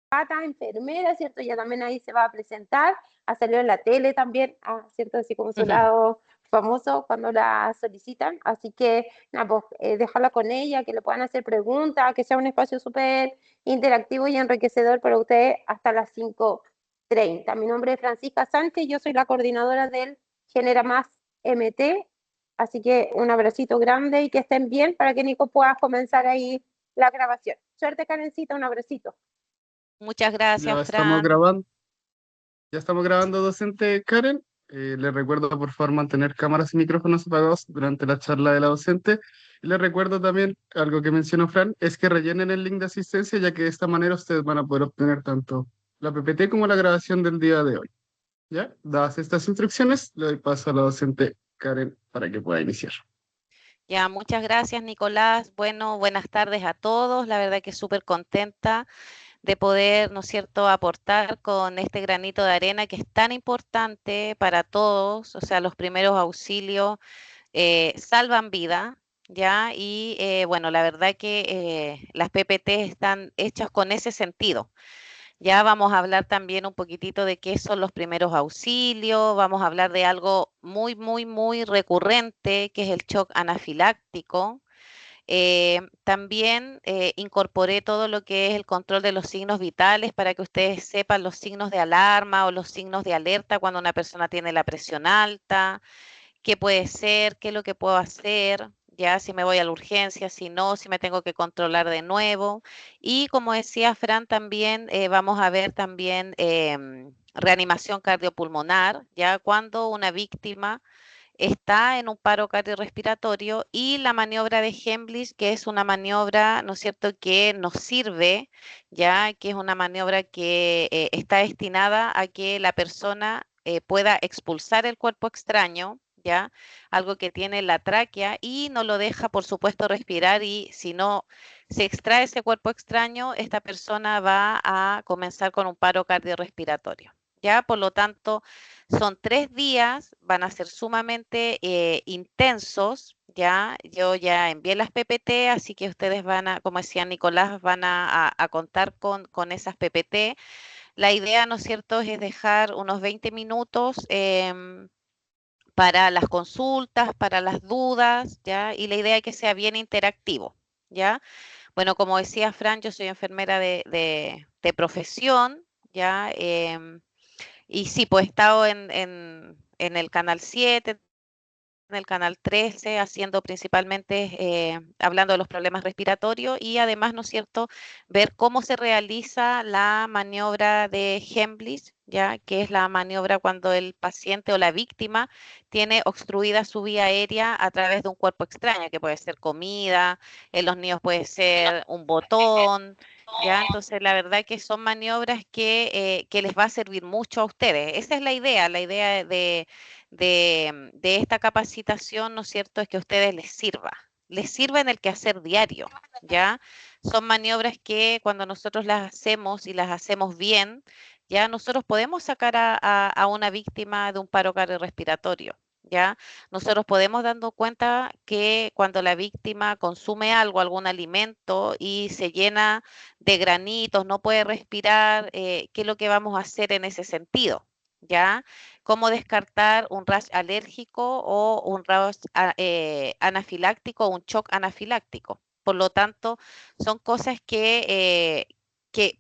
Zapata, enfermera, ¿cierto? Ella también ahí se va a presentar, ha salido en la tele también, ¿cierto? Así como su Ujú. lado famoso cuando la solicitan. Así que, nada, pues, dejarla con ella, que le puedan hacer preguntas, que sea un espacio súper interactivo y enriquecedor para ustedes hasta las 5:30. Mi nombre es Francisca Sánchez, yo soy la coordinadora del Genera Más MT. Así que un abracito grande y que estén bien para que Nico pueda comenzar ahí la grabación. Suerte, Karencita, un abracito. Muchas gracias, Ya estamos Fran. grabando, ya estamos grabando, docente Karen. Les recuerdo por favor mantener cámaras y micrófonos apagados durante la charla de la docente. Y les recuerdo también algo que mencionó Fran, es que rellenen el link de asistencia, ya que de esta manera ustedes van a poder obtener tanto la PPT como la grabación del día de hoy. ¿Ya? Dadas estas instrucciones, le doy paso a la docente Karen para que pueda iniciar. Ya, muchas gracias, Nicolás. Bueno, buenas tardes a todos. La verdad que súper contenta de poder, ¿no es cierto?, aportar con este granito de arena que es tan importante para todos. O sea, los primeros auxilios salvan vida, ¿ya? Y bueno, la verdad que las PPT están hechas con ese sentido. Ya vamos a hablar también un poquitito de qué son los primeros auxilios, vamos a hablar de algo muy, muy, muy recurrente, que es el shock anafiláctico. También incorporé todo lo que es el control de los signos vitales para que ustedes sepan los signos de alarma o los signos de alerta cuando una persona tiene la presión alta, qué puede ser, qué es lo que puedo hacer, ya si me voy a la urgencia, si no, si me tengo que controlar de nuevo. Y como decía Fran, también vamos a ver también reanimación cardiopulmonar, ya cuando una víctima está en un paro cardiorrespiratorio y la maniobra de Heimlich, que es una maniobra, ¿no es cierto?, que nos sirve, ya que es una maniobra que está destinada a que la persona pueda expulsar el cuerpo extraño, ¿ya? Algo que tiene la tráquea y no lo deja, por supuesto, respirar y si no se extrae ese cuerpo extraño, esta persona va a comenzar con un paro cardiorrespiratorio, ¿ya? Por lo tanto, son 3 días, van a ser sumamente intensos, ¿ya? Yo ya envié las PPT, así que ustedes van a, como decía Nicolás, van a contar con esas PPT. La idea, ¿no es cierto?, es dejar unos 20 minutos para las consultas, para las dudas, ¿ya? Y la idea es que sea bien interactivo, ¿ya? Bueno, como decía Fran, yo soy enfermera de profesión, ¿ya? Y sí, pues he estado en el Canal 7, en el Canal 13, haciendo principalmente, hablando de los problemas respiratorios y además, ¿no es cierto?, ver cómo se realiza la maniobra de Heimlich, ya que es la maniobra cuando el paciente o la víctima tiene obstruida su vía aérea a través de un cuerpo extraño, que puede ser comida, en los niños puede ser un botón, ya, entonces la verdad que son maniobras que les va a servir mucho a ustedes. Esa es la idea de esta capacitación, ¿no es cierto?, es que a ustedes les sirva en el quehacer diario, ¿ya? Son maniobras que cuando nosotros las hacemos y las hacemos bien, ya nosotros podemos sacar a una víctima de un paro cardiorrespiratorio. ¿Ya? Nosotros podemos dando cuenta que cuando la víctima consume algo, algún alimento y se llena de granitos, no puede respirar, ¿qué es lo que vamos a hacer en ese sentido? ¿Ya? Cómo descartar un rash alérgico o un rash anafiláctico o un shock anafiláctico. Por lo tanto, son cosas que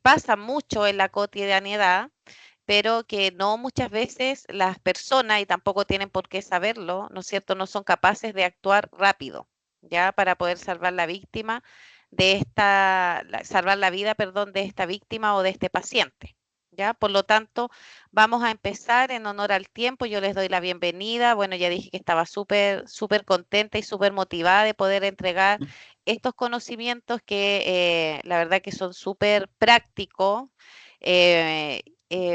pasan mucho en la cotidianidad, pero que no muchas veces las personas, y tampoco tienen por qué saberlo, ¿no es cierto?, no son capaces de actuar rápido, ¿ya? Para poder salvar la víctima salvar la vida, perdón, de esta víctima o de este paciente. ¿Ya? Por lo tanto, vamos a empezar en honor al tiempo. Yo les doy la bienvenida. Bueno, ya dije que estaba súper, súper contenta y súper motivada de poder entregar estos conocimientos que la verdad que son súper prácticos eh,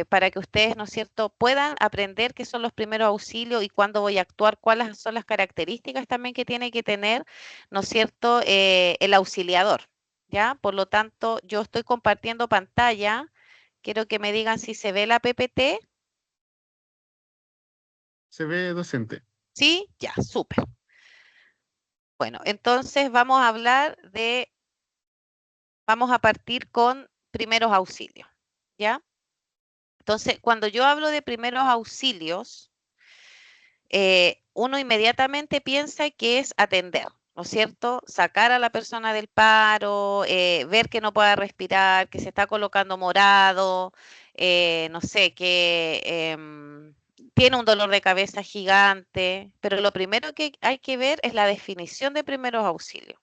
para que ustedes, ¿no es cierto?, puedan aprender qué son los primeros auxilios y cuándo voy a actuar, cuáles son las características también que tiene que tener, ¿no es cierto?, el auxiliador. ¿Ya? Por lo tanto, yo estoy compartiendo pantalla. Quiero que me digan si se ve la PPT. Se ve, docente. ¿Sí? Ya, súper. Bueno, entonces vamos a partir con primeros auxilios. ¿ya? Entonces, cuando yo hablo de primeros auxilios, uno inmediatamente piensa que es atender, ¿no es cierto? Sacar a la persona del paro, ver que no pueda respirar, que se está colocando morado, no sé, que tiene un dolor de cabeza gigante, pero lo primero que hay que ver es la definición de primeros auxilios.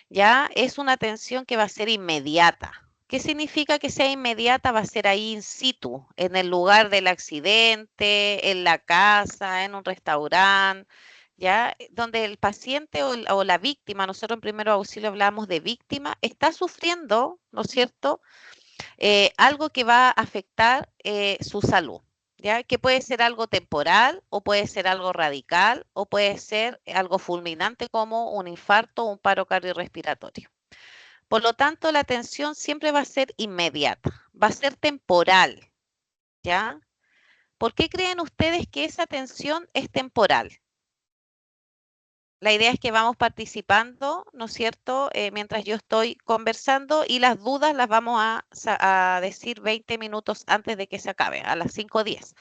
Ya es una atención que va a ser inmediata. ¿Qué significa que sea inmediata? Va a ser ahí in situ, en el lugar del accidente, en la casa, en un restaurante, ¿ya? Donde el paciente o la víctima, nosotros en primero auxilio hablamos de víctima, está sufriendo, ¿no es cierto? Algo que va a afectar su salud, ¿ya? Que puede ser algo temporal o puede ser algo radical o puede ser algo fulminante como un infarto o un paro cardiorrespiratorio. Por lo tanto, la atención siempre va a ser inmediata, va a ser temporal, ¿ya? ¿Por qué creen ustedes que esa atención es temporal? La idea es que vamos participando, ¿no es cierto?, mientras yo estoy conversando y las dudas las vamos a decir 20 minutos antes de que se acabe, a las 5:10.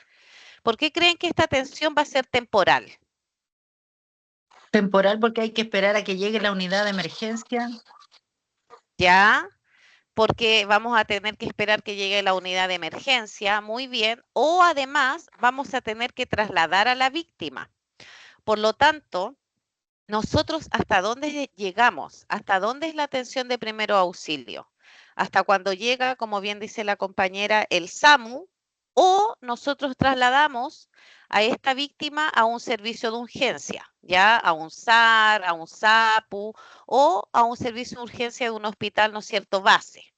¿Por qué creen que esta atención va a ser temporal? Temporal porque hay que esperar a que llegue la unidad de emergencia. ¿Ya? Porque vamos a tener que esperar que llegue la unidad de emergencia, muy bien, o además vamos a tener que trasladar a la víctima. Por lo tanto, nosotros hasta dónde llegamos, hasta dónde es la atención de primero auxilio, hasta cuando llega, como bien dice la compañera, el SAMU, o nosotros trasladamos a esta víctima a un servicio de urgencia, ya a un SAR, a un SAPU o a un servicio de urgencia de un hospital, ¿no es cierto?, base.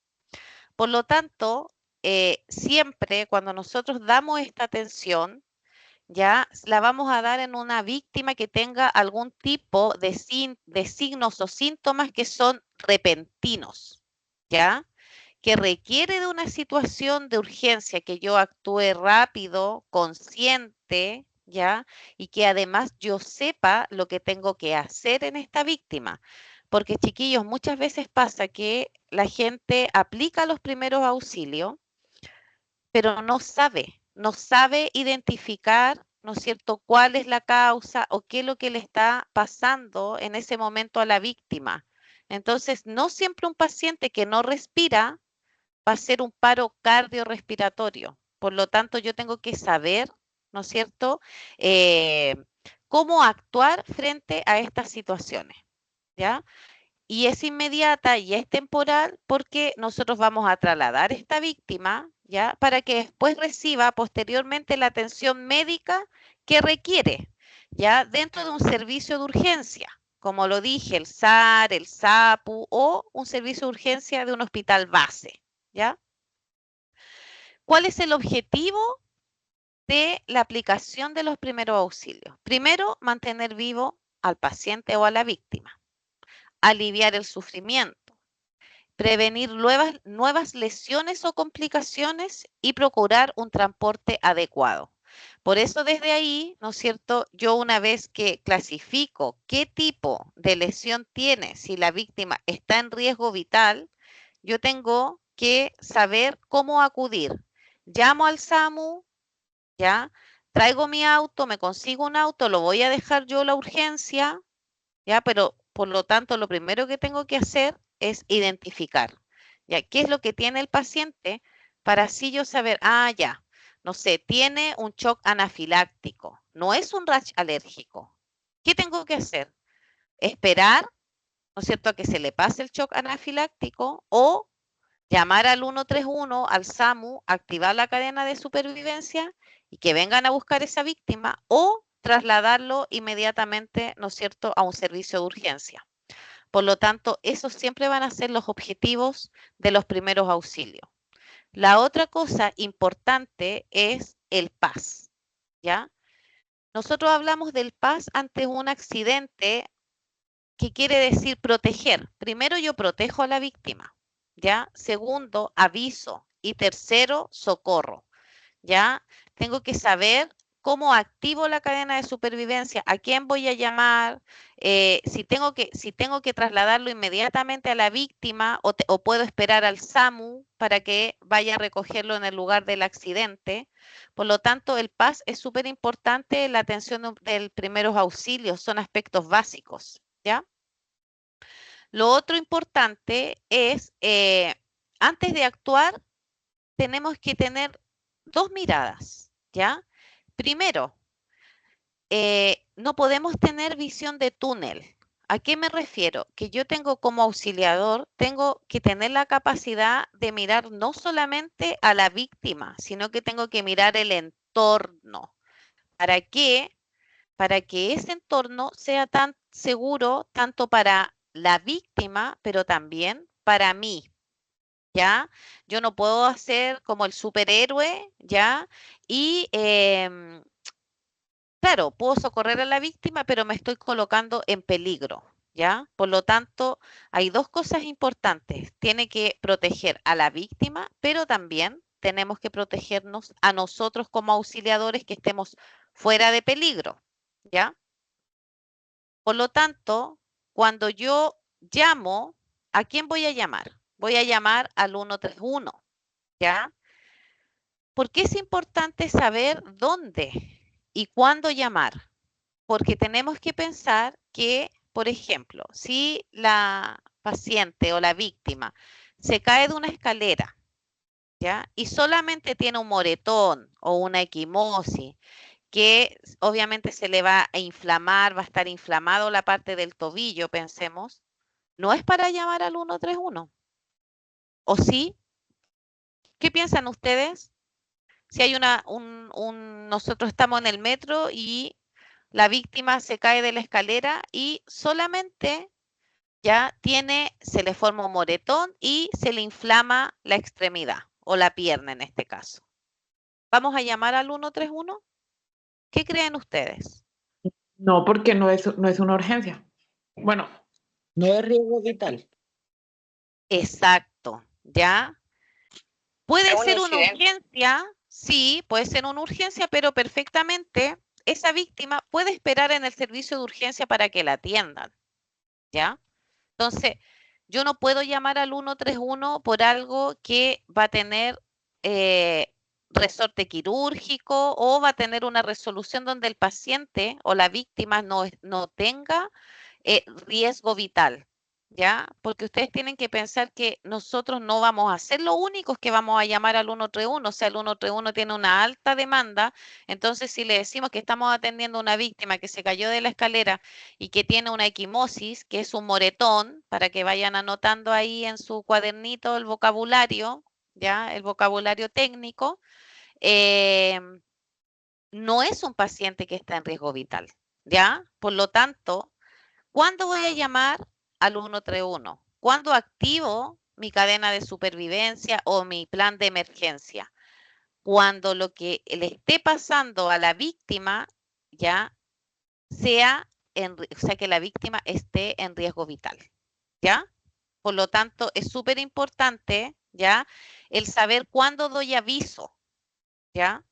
Por lo tanto, siempre cuando nosotros damos esta atención, ya la vamos a dar en una víctima que tenga algún tipo de signos o síntomas que son repentinos, ¿ya? Que requiere de una situación de urgencia, que yo actúe rápido, consciente, ¿ya? Y que además yo sepa lo que tengo que hacer en esta víctima. Porque, chiquillos, muchas veces pasa que la gente aplica los primeros auxilios, pero no sabe identificar, ¿no es cierto?, cuál es la causa o qué es lo que le está pasando en ese momento a la víctima. Entonces, no siempre un paciente que no respira va a ser un paro cardiorrespiratorio. Por lo tanto, yo tengo que saber, ¿no es cierto?, eh, cómo actuar frente a estas situaciones, ¿ya? Y es inmediata y es temporal porque nosotros vamos a trasladar a esta víctima, ¿ya? Para que después reciba posteriormente la atención médica que requiere, ¿ya? Dentro de un servicio de urgencia, como lo dije, el SAR, el SAPU o un servicio de urgencia de un hospital base, ¿ya? ¿Cuál es el objetivo de la aplicación de los primeros auxilios? Primero, mantener vivo al paciente o a la víctima, aliviar el sufrimiento, prevenir nuevas lesiones o complicaciones y procurar un transporte adecuado. Por eso desde ahí, ¿no es cierto?, yo una vez que clasifico qué tipo de lesión tiene, si la víctima está en riesgo vital, yo tengo que saber cómo acudir. Llamo al SAMU, ¿ya? Traigo mi auto, me consigo un auto, lo voy a dejar yo a la urgencia, ¿ya? Pero por lo tanto, lo primero que tengo que hacer es identificar, ¿ya? ¿Qué es lo que tiene el paciente? Para así yo saber, ya, no sé, tiene un shock anafiláctico, no es un rash alérgico. ¿Qué tengo que hacer? Esperar, ¿no es cierto?, a que se le pase el shock anafiláctico o llamar al 131, al SAMU, activar la cadena de supervivencia y que vengan a buscar esa víctima o trasladarlo inmediatamente, ¿no es cierto?, a un servicio de urgencia. Por lo tanto, esos siempre van a ser los objetivos de los primeros auxilios. La otra cosa importante es el PAS, ¿ya? Nosotros hablamos del PAS ante un accidente, que quiere decir proteger. Primero, yo protejo a la víctima, ¿ya? Segundo, aviso. Y tercero, socorro, ¿ya? Tengo que saber cómo activo la cadena de supervivencia, a quién voy a llamar, si tengo que trasladarlo inmediatamente a la víctima o puedo esperar al SAMU para que vaya a recogerlo en el lugar del accidente. Por lo tanto, el PAS es súper importante, la atención del primeros auxilios, son aspectos básicos, ¿ya? Lo otro importante es, antes de actuar, tenemos que tener dos miradas, ¿ya? Primero, no podemos tener visión de túnel. ¿A qué me refiero? Que yo tengo como auxiliador, tengo que tener la capacidad de mirar no solamente a la víctima, sino que tengo que mirar el entorno. ¿Para qué? Para que ese entorno sea tan seguro tanto para la víctima, pero también para mí, ¿ya? Yo no puedo hacer como el superhéroe, ¿ya? Y claro, puedo socorrer a la víctima, pero me estoy colocando en peligro, ¿ya? Por lo tanto, hay dos cosas importantes. Tiene que proteger a la víctima, pero también tenemos que protegernos a nosotros como auxiliadores que estemos fuera de peligro, ¿ya? Por lo tanto, cuando yo llamo, ¿a quién voy a llamar? Voy a llamar al 131, ¿ya? ¿Por qué es importante saber dónde y cuándo llamar? Porque tenemos que pensar que, por ejemplo, si la paciente o la víctima se cae de una escalera, ¿ya? Y solamente tiene un moretón o una equimosis, que obviamente se le va a inflamar, va a estar inflamado la parte del tobillo, pensemos, no es para llamar al 131. ¿O sí? ¿Qué piensan ustedes? Si hay nosotros estamos en el metro y la víctima se cae de la escalera y solamente ya se le forma un moretón y se le inflama la extremidad o la pierna en este caso. ¿Vamos a llamar al 131? ¿Qué creen ustedes? No, porque no es una urgencia. Bueno, No es riesgo vital. Exacto, ¿ya? Puede Es un ser una incidente. urgencia, sí, puede ser una urgencia, pero perfectamente esa víctima puede esperar en el servicio de urgencia para que la atiendan, ¿ya? Entonces, yo no puedo llamar al 131 por algo que va a tener resorte quirúrgico o va a tener una resolución donde el paciente o la víctima no tenga riesgo vital, ¿ya? Porque ustedes tienen que pensar que nosotros no vamos a ser los únicos que vamos a llamar al 131, o sea, el 131 tiene una alta demanda, entonces si le decimos que estamos atendiendo a una víctima que se cayó de la escalera y que tiene una equimosis, que es un moretón, para que vayan anotando ahí en su cuadernito el vocabulario, ¿ya? El vocabulario técnico, no es un paciente que está en riesgo vital, ¿ya? Por lo tanto, ¿cuándo voy a llamar al 131? ¿Cuándo activo mi cadena de supervivencia o mi plan de emergencia? Cuando lo que le esté pasando a la víctima ya o sea, que la víctima esté en riesgo vital, ¿ya? Por lo tanto, es súper importante, ¿ya? El saber cuándo doy aviso, ¿ya?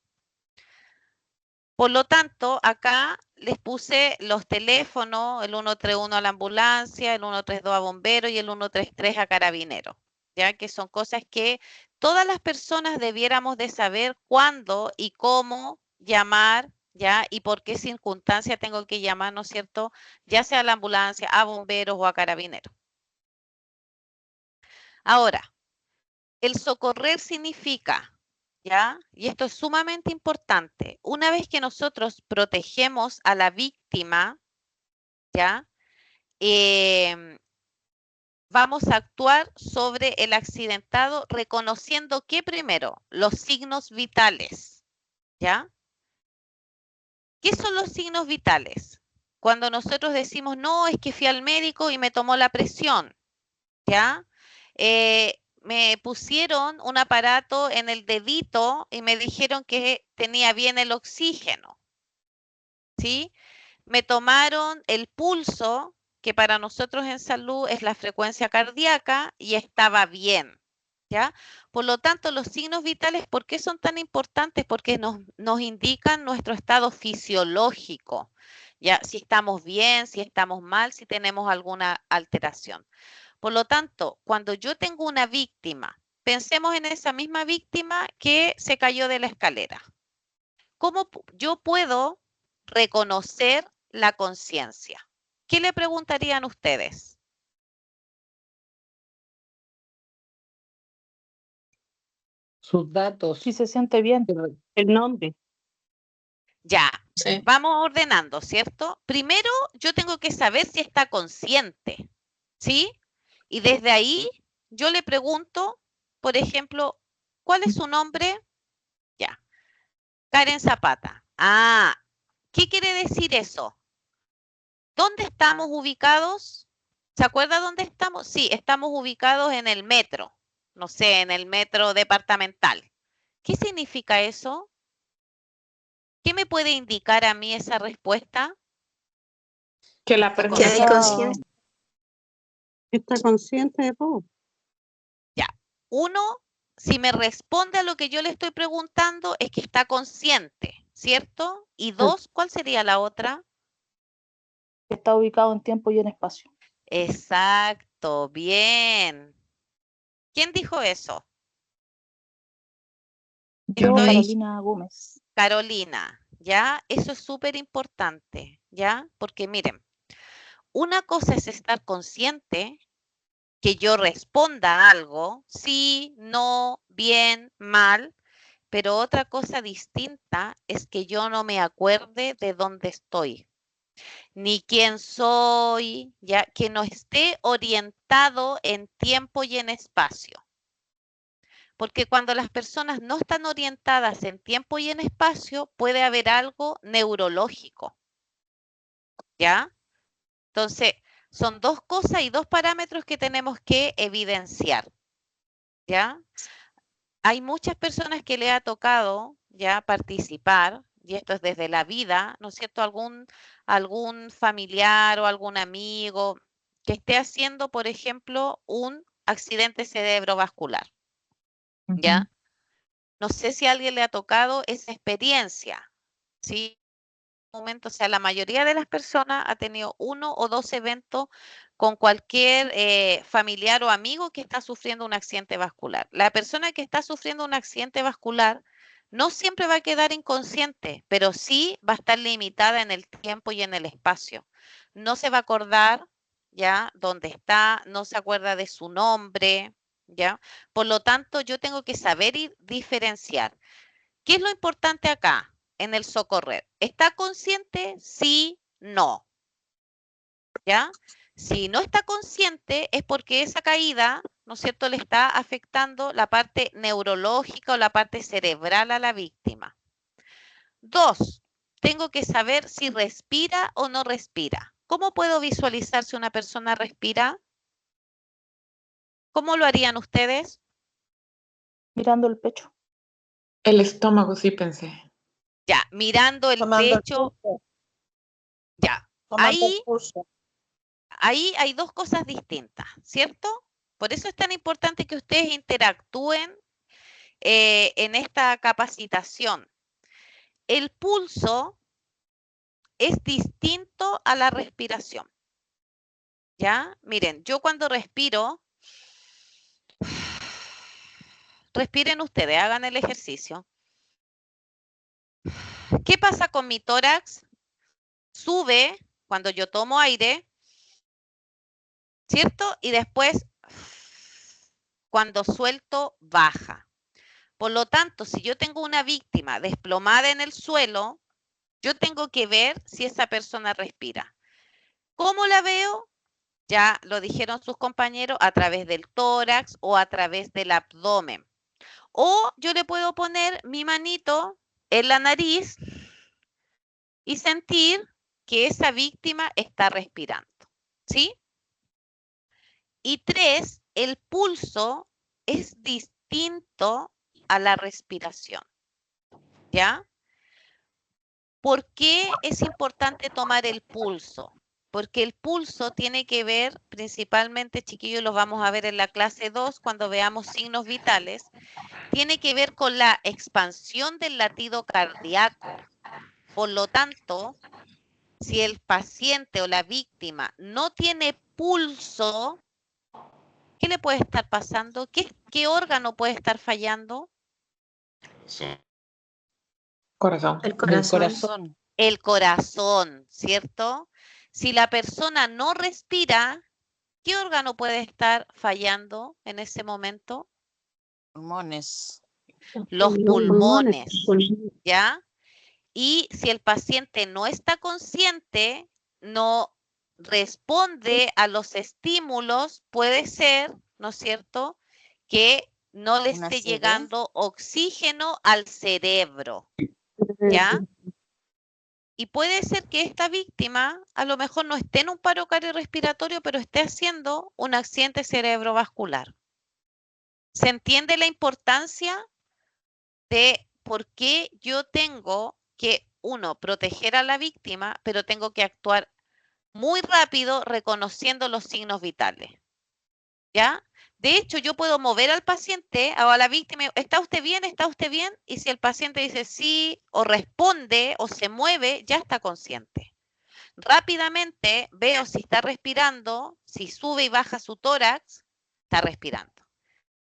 Por lo tanto, acá les puse los teléfonos, el 131 a la ambulancia, el 132 a bomberos y el 133 a carabineros, ya que son cosas que todas las personas debiéramos de saber cuándo y cómo llamar, ya, y por qué circunstancia tengo que llamar, ¿no es cierto? Ya sea a la ambulancia, a bomberos o a carabineros. Ahora, el socorrer significa, ¿ya? Y esto es sumamente importante. Una vez que nosotros protegemos a la víctima, ¿ya? Vamos a actuar sobre el accidentado reconociendo que primero los signos vitales, ¿ya? ¿Qué son los signos vitales? Cuando nosotros decimos, no, es que fui al médico y me tomó la presión, ¿ya? Me pusieron un aparato en el dedito y me dijeron que tenía bien el oxígeno, ¿sí? Me tomaron el pulso, que para nosotros en salud es la frecuencia cardíaca, y estaba bien, ¿ya? Por lo tanto, los signos vitales, ¿por qué son tan importantes? Porque nos indican nuestro estado fisiológico, ¿ya? Si estamos bien, si estamos mal, si tenemos alguna alteración. Por lo tanto, cuando yo tengo una víctima, pensemos en esa misma víctima que se cayó de la escalera. ¿Cómo yo puedo reconocer la conciencia? ¿Qué le preguntarían ustedes? Sus datos. Si se siente bien, el nombre. Ya, Sí. vamos ordenando, ¿cierto? Primero, yo tengo que saber si está consciente, ¿sí? Y desde ahí, yo le pregunto, por ejemplo, ¿cuál es su nombre? Ya, Karen Zapata. Ah, ¿qué quiere decir eso? ¿Dónde estamos ubicados? ¿Se acuerda dónde estamos? Sí, estamos ubicados en el metro, no sé, en el metro departamental. ¿Qué significa eso? ¿Qué me puede indicar a mí esa respuesta? Que la Que persona hay conciencia. Está consciente de todo. Ya, uno, si me responde a lo que yo le estoy preguntando, es que está consciente, ¿cierto? Y dos, ¿cuál sería la otra? Está ubicado en tiempo y en espacio. Exacto, bien. ¿Quién dijo eso? Yo, Estoy- Carolina Gómez. Carolina, ¿ya? Eso es súper importante, ¿ya? Porque miren, una cosa es estar consciente que yo responda a algo, sí, no, bien, mal, pero otra cosa distinta es que yo no me acuerde de dónde estoy, ni quién soy, ya que no esté orientado en tiempo y en espacio. Porque cuando las personas no están orientadas en tiempo y en espacio, puede haber algo neurológico, ¿ya? Entonces, son dos cosas y dos parámetros que tenemos que evidenciar, ¿ya? Hay muchas personas que le ha tocado ya participar, y esto es desde la vida, ¿no es cierto? Algún familiar o algún amigo que esté haciendo, por ejemplo, un accidente cerebrovascular, ¿ya? No sé si a alguien le ha tocado esa experiencia, ¿sí? Momento, o sea, la mayoría de las personas ha tenido uno o dos eventos con cualquier familiar o amigo que está sufriendo un accidente vascular. La persona que está sufriendo un accidente vascular no siempre va a quedar inconsciente, pero sí va a estar limitada en el tiempo y en el espacio. No se va a acordar ya dónde está, no se acuerda de su nombre, ¿ya? Por lo tanto, yo tengo que saber y diferenciar. ¿Qué es lo importante acá en el socorrer? ¿Está consciente? Sí, no. ¿Ya? Si no está consciente es porque esa caída, ¿no es cierto?, le está afectando la parte neurológica o la parte cerebral a la víctima. Dos, tengo que saber si respira o no respira. ¿Cómo puedo visualizar si una persona respira? ¿Cómo lo harían ustedes? Mirando el pecho. el estómago, sí pensé. Ya, mirando el Tomando el pecho, pulso. ya. Tomando Ahí el pulso. Ahí hay dos cosas distintas, ¿cierto? Por eso es tan importante que ustedes interactúen en esta capacitación. El pulso es distinto a la respiración, ¿ya? Miren, yo cuando respiro, respiren ustedes, hagan el ejercicio. ¿Qué pasa con mi tórax? Sube cuando yo tomo aire, ¿cierto? Y después, cuando suelto, baja. Por lo tanto, si yo tengo una víctima desplomada en el suelo, yo tengo que ver si esa persona respira. ¿Cómo la veo? Ya lo dijeron sus compañeros, a través del tórax o a través del abdomen. O yo le puedo poner mi manito en la nariz y sentir que esa víctima está respirando. ¿Sí? Y tres, el pulso es distinto a la respiración. ¿Ya? ¿Por qué es importante tomar el pulso? Porque el pulso tiene que ver principalmente, chiquillos, los vamos a ver en la clase 2 cuando veamos signos vitales, tiene que ver con la expansión del latido cardíaco. Por lo tanto, si el paciente o la víctima no tiene pulso, ¿qué le puede estar pasando? ¿Qué órgano puede estar fallando? Corazón. El Del corazón. corazón. El corazón, ¿cierto? Si la persona no respira, ¿qué órgano puede estar fallando en ese momento? Pulmones. Los pulmones. pulmones, ¿ya? Y si el paciente no está consciente, no responde a los estímulos, puede ser, ¿no es cierto?, que no le Una esté acidez. llegando oxígeno al cerebro, ¿ya? Y puede ser que esta víctima a lo mejor no esté en un paro cardiorrespiratorio, pero esté haciendo un accidente cerebrovascular. ¿Se entiende la importancia de por qué yo tengo que, uno, proteger a la víctima, pero tengo que actuar muy rápido reconociendo los signos vitales? ¿Ya? De hecho, yo puedo mover al paciente o a la víctima, ¿está usted bien? ¿Está usted bien? Y si el paciente dice sí o responde o se mueve, ya está consciente. Rápidamente veo si está respirando, si sube y baja su tórax, está respirando.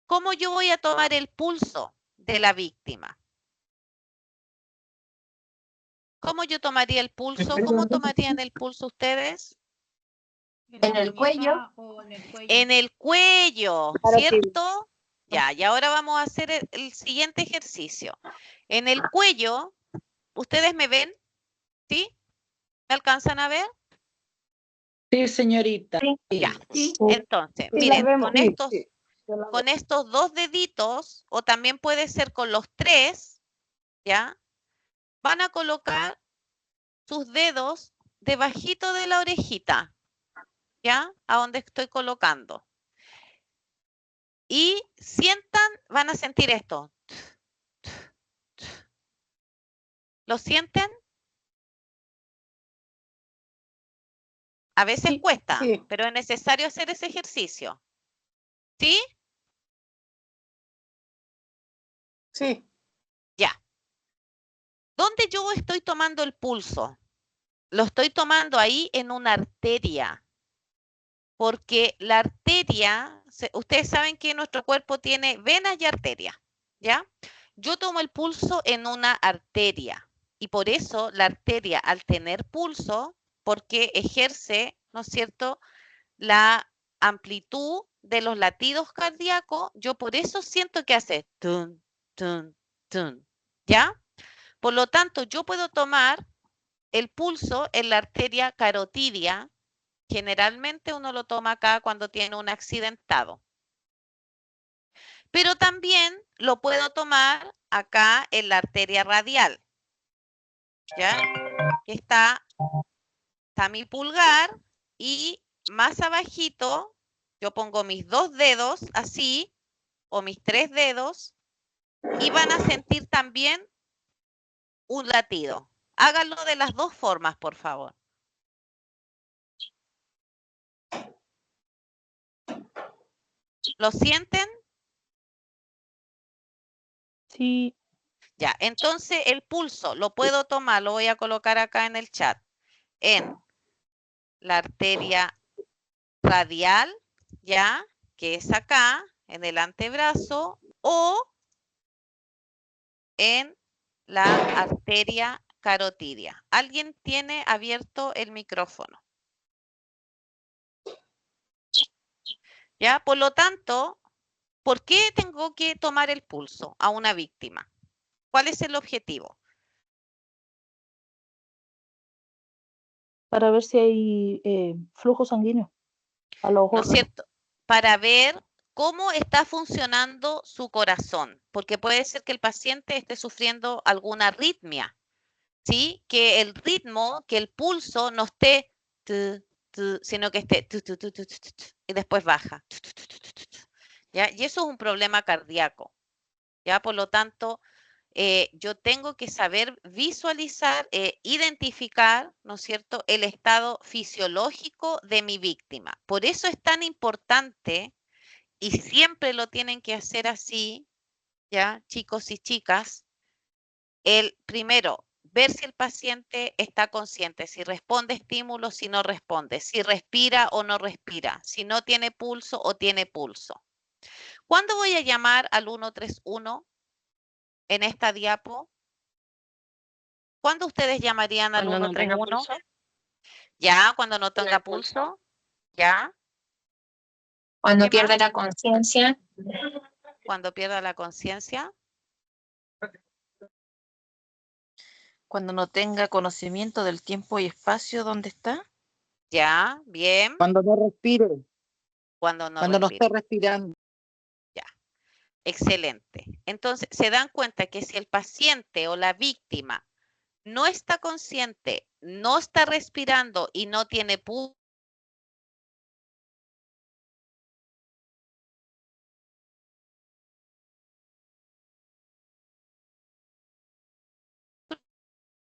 ¿Cómo yo voy a tomar el pulso de la víctima? ¿Cómo yo tomaría el pulso? ¿Cómo tomarían el pulso ustedes? En el cuello. En el cuello, ¿cierto? Ya, y ahora vamos a hacer el siguiente ejercicio. En el cuello, ¿ustedes me ven? ¿Sí? ¿Me alcanzan a ver? Sí, señorita. Ya. Sí. Entonces, Sí, la miren, vemos. con estos dos deditos, o también puede ser con los tres, ¿ya? Van a colocar sus dedos debajito de la orejita, ¿ya? A donde estoy colocando. Y sientan, van a sentir esto. ¿Lo sienten? A veces Sí, cuesta, sí. pero es necesario hacer ese ejercicio. ¿Sí? Sí. Ya. ¿Dónde yo estoy tomando el pulso? Lo estoy tomando ahí en una arteria. Porque la arteria, ustedes saben que nuestro cuerpo tiene venas y arterias, ¿ya? Yo tomo el pulso en una arteria y por eso la arteria al tener pulso, porque ejerce, ¿no es cierto?, la amplitud de los latidos cardíacos, yo por eso siento que hace tun, tun, tun, ¿ya? Por lo tanto, yo puedo tomar el pulso en la arteria carotidia. Generalmente uno lo toma acá cuando tiene un accidentado. Pero también lo puedo tomar acá en la arteria radial. ¿Ya? Que está mi pulgar y más abajito yo pongo mis dos dedos así o mis tres dedos y van a sentir también un latido. Háganlo de las dos formas, por favor. ¿Lo sienten? Sí. Ya, entonces el pulso lo puedo tomar, lo voy a colocar acá en el chat, en la arteria radial, ya, que es acá, en el antebrazo, o en la arteria carotidia. ¿Alguien tiene abierto el micrófono? ¿Ya? Por lo tanto, ¿por qué tengo que tomar el pulso a una víctima? ¿Cuál es el objetivo? Para ver si hay flujo sanguíneo a los ¿No es órganos. cierto? Para ver cómo está funcionando su corazón, porque puede ser que el paciente esté sufriendo alguna arritmia, ¿sí? Que el ritmo, que el pulso no esté, sino que esté, y después baja. ¿Ya? Y eso es un problema cardíaco. ¿Ya? Por lo tanto, yo tengo que saber visualizar, identificar, ¿no es cierto?, el estado fisiológico de mi víctima. Por eso es tan importante, y siempre lo tienen que hacer así, ¿ya?, chicos y chicas, el primero, ver si el paciente está consciente, si responde estímulos, si no responde, si respira o no respira, si no tiene pulso o tiene pulso. ¿Cuándo voy a llamar al 131 en esta diapo? ¿Cuándo ustedes llamarían al Cuando no tenga 131? pulso. Ya, cuando no tenga pulso. Ya, Cuando ¿qué pierde más? la conciencia. Cuando pierda la conciencia. Cuando no tenga conocimiento del tiempo y espacio donde está. Ya, bien. Cuando no respire, Cuando no cuando no respire. esté respirando. Ya, excelente. Entonces, se dan cuenta que si el paciente o la víctima no está consciente, no está respirando y no tiene pulso,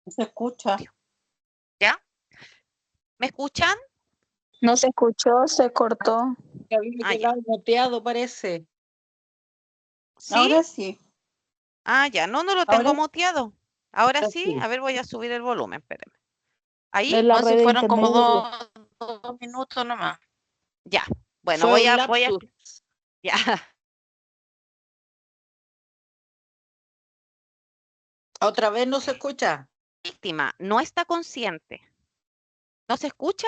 No se escucha. ¿ya? ¿Me escuchan? No se escuchó, se cortó. Que había Ah, ya. quedado muteado, parece. ¿Sí? Ahora sí. Ah, ya, no lo tengo Ahora- muteado. Ahora sí, sí. a ver, voy a subir el volumen, espérenme. ¿Ahí? En la No, si red de fueron como internet. 2 minutos nomás. Ya. Bueno, Fue voy un a, lapsus. ya. Otra vez no se escucha. Víctima no está consciente. ¿No se escucha?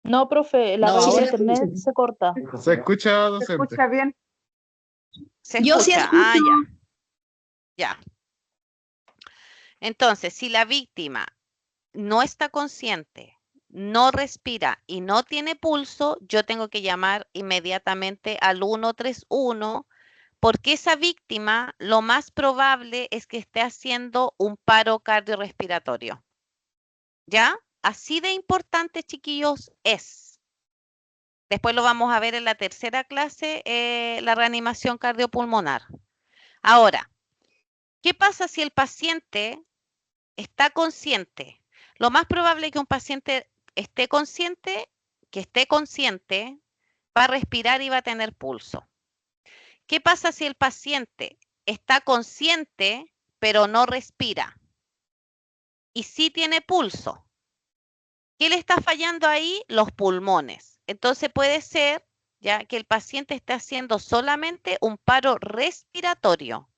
No, profe, la No, red de ahora internet sí. se corta. ¿Se escucha, docente? bien. Se Yo sí escucha. Ah, escucho. ya. Ya. Entonces, si la víctima no está consciente, no respira y no tiene pulso, yo tengo que llamar inmediatamente al 131 porque esa víctima lo más probable es que esté haciendo un paro cardiorrespiratorio. ¿Ya? Así de importante, chiquillos, es. Después lo vamos a ver en la tercera clase, la reanimación cardiopulmonar. Ahora, ¿qué pasa si el paciente está consciente? Lo más probable es que un paciente esté consciente, va a respirar y va a tener pulso. ¿Qué pasa si el paciente está consciente, pero no respira? Y sí tiene pulso. ¿Qué le está fallando ahí? Los pulmones. Entonces puede ser ya que el paciente esté haciendo solamente un paro respiratorio.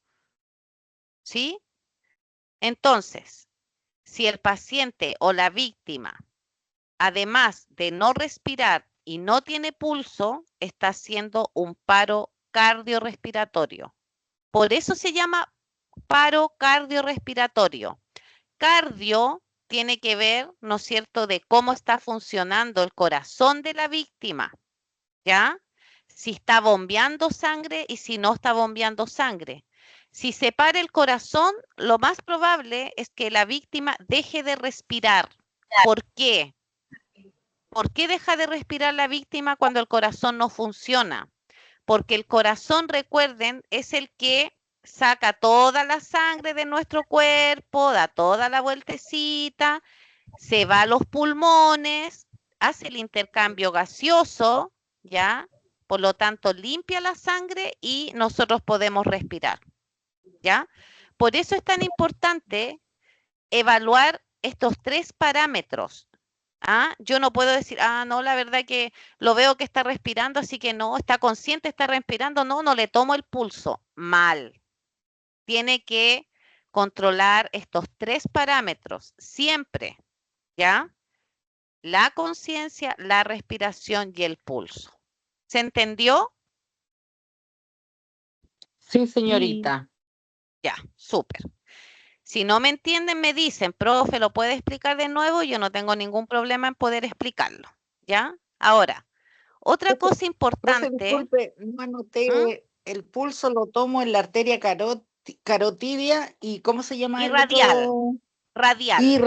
¿Sí? Entonces, si el paciente o la víctima, además de no respirar y no tiene pulso, está haciendo un paro cardiorrespiratorio. Por eso se llama paro cardiorrespiratorio. Cardio tiene que ver, ¿no es cierto?, de cómo está funcionando el corazón de la víctima, ¿ya? Si está bombeando sangre y si no está bombeando sangre. Si se para el corazón, lo más probable es que la víctima deje de respirar. ¿Por qué? ¿Por qué deja de respirar la víctima cuando el corazón no funciona? Porque el corazón, recuerden, es el que saca toda la sangre de nuestro cuerpo, da toda la vueltecita, se va a los pulmones, hace el intercambio gaseoso, ¿ya? Por lo tanto, limpia la sangre y nosotros podemos respirar, ¿ya? Por eso es tan importante evaluar estos 3 parámetros. Yo no puedo decir, no, la verdad que lo veo que está respirando, así que no, está consciente, está respirando, no le tomo el pulso. Mal. Tiene que controlar estos 3 parámetros siempre, ¿ya? La conciencia, la respiración y el pulso. ¿Se entendió? Sí, señorita. Ya, súper. Si no me entienden, me dicen, profe, ¿lo puede explicar de nuevo? Yo no tengo ningún problema en poder explicarlo, ¿ya? Ahora, otra Profe, cosa Profe, importante, disculpe, no anoté, el pulso lo tomo en la arteria carotidia y ¿cómo se llama y el radial, otro? radial, Y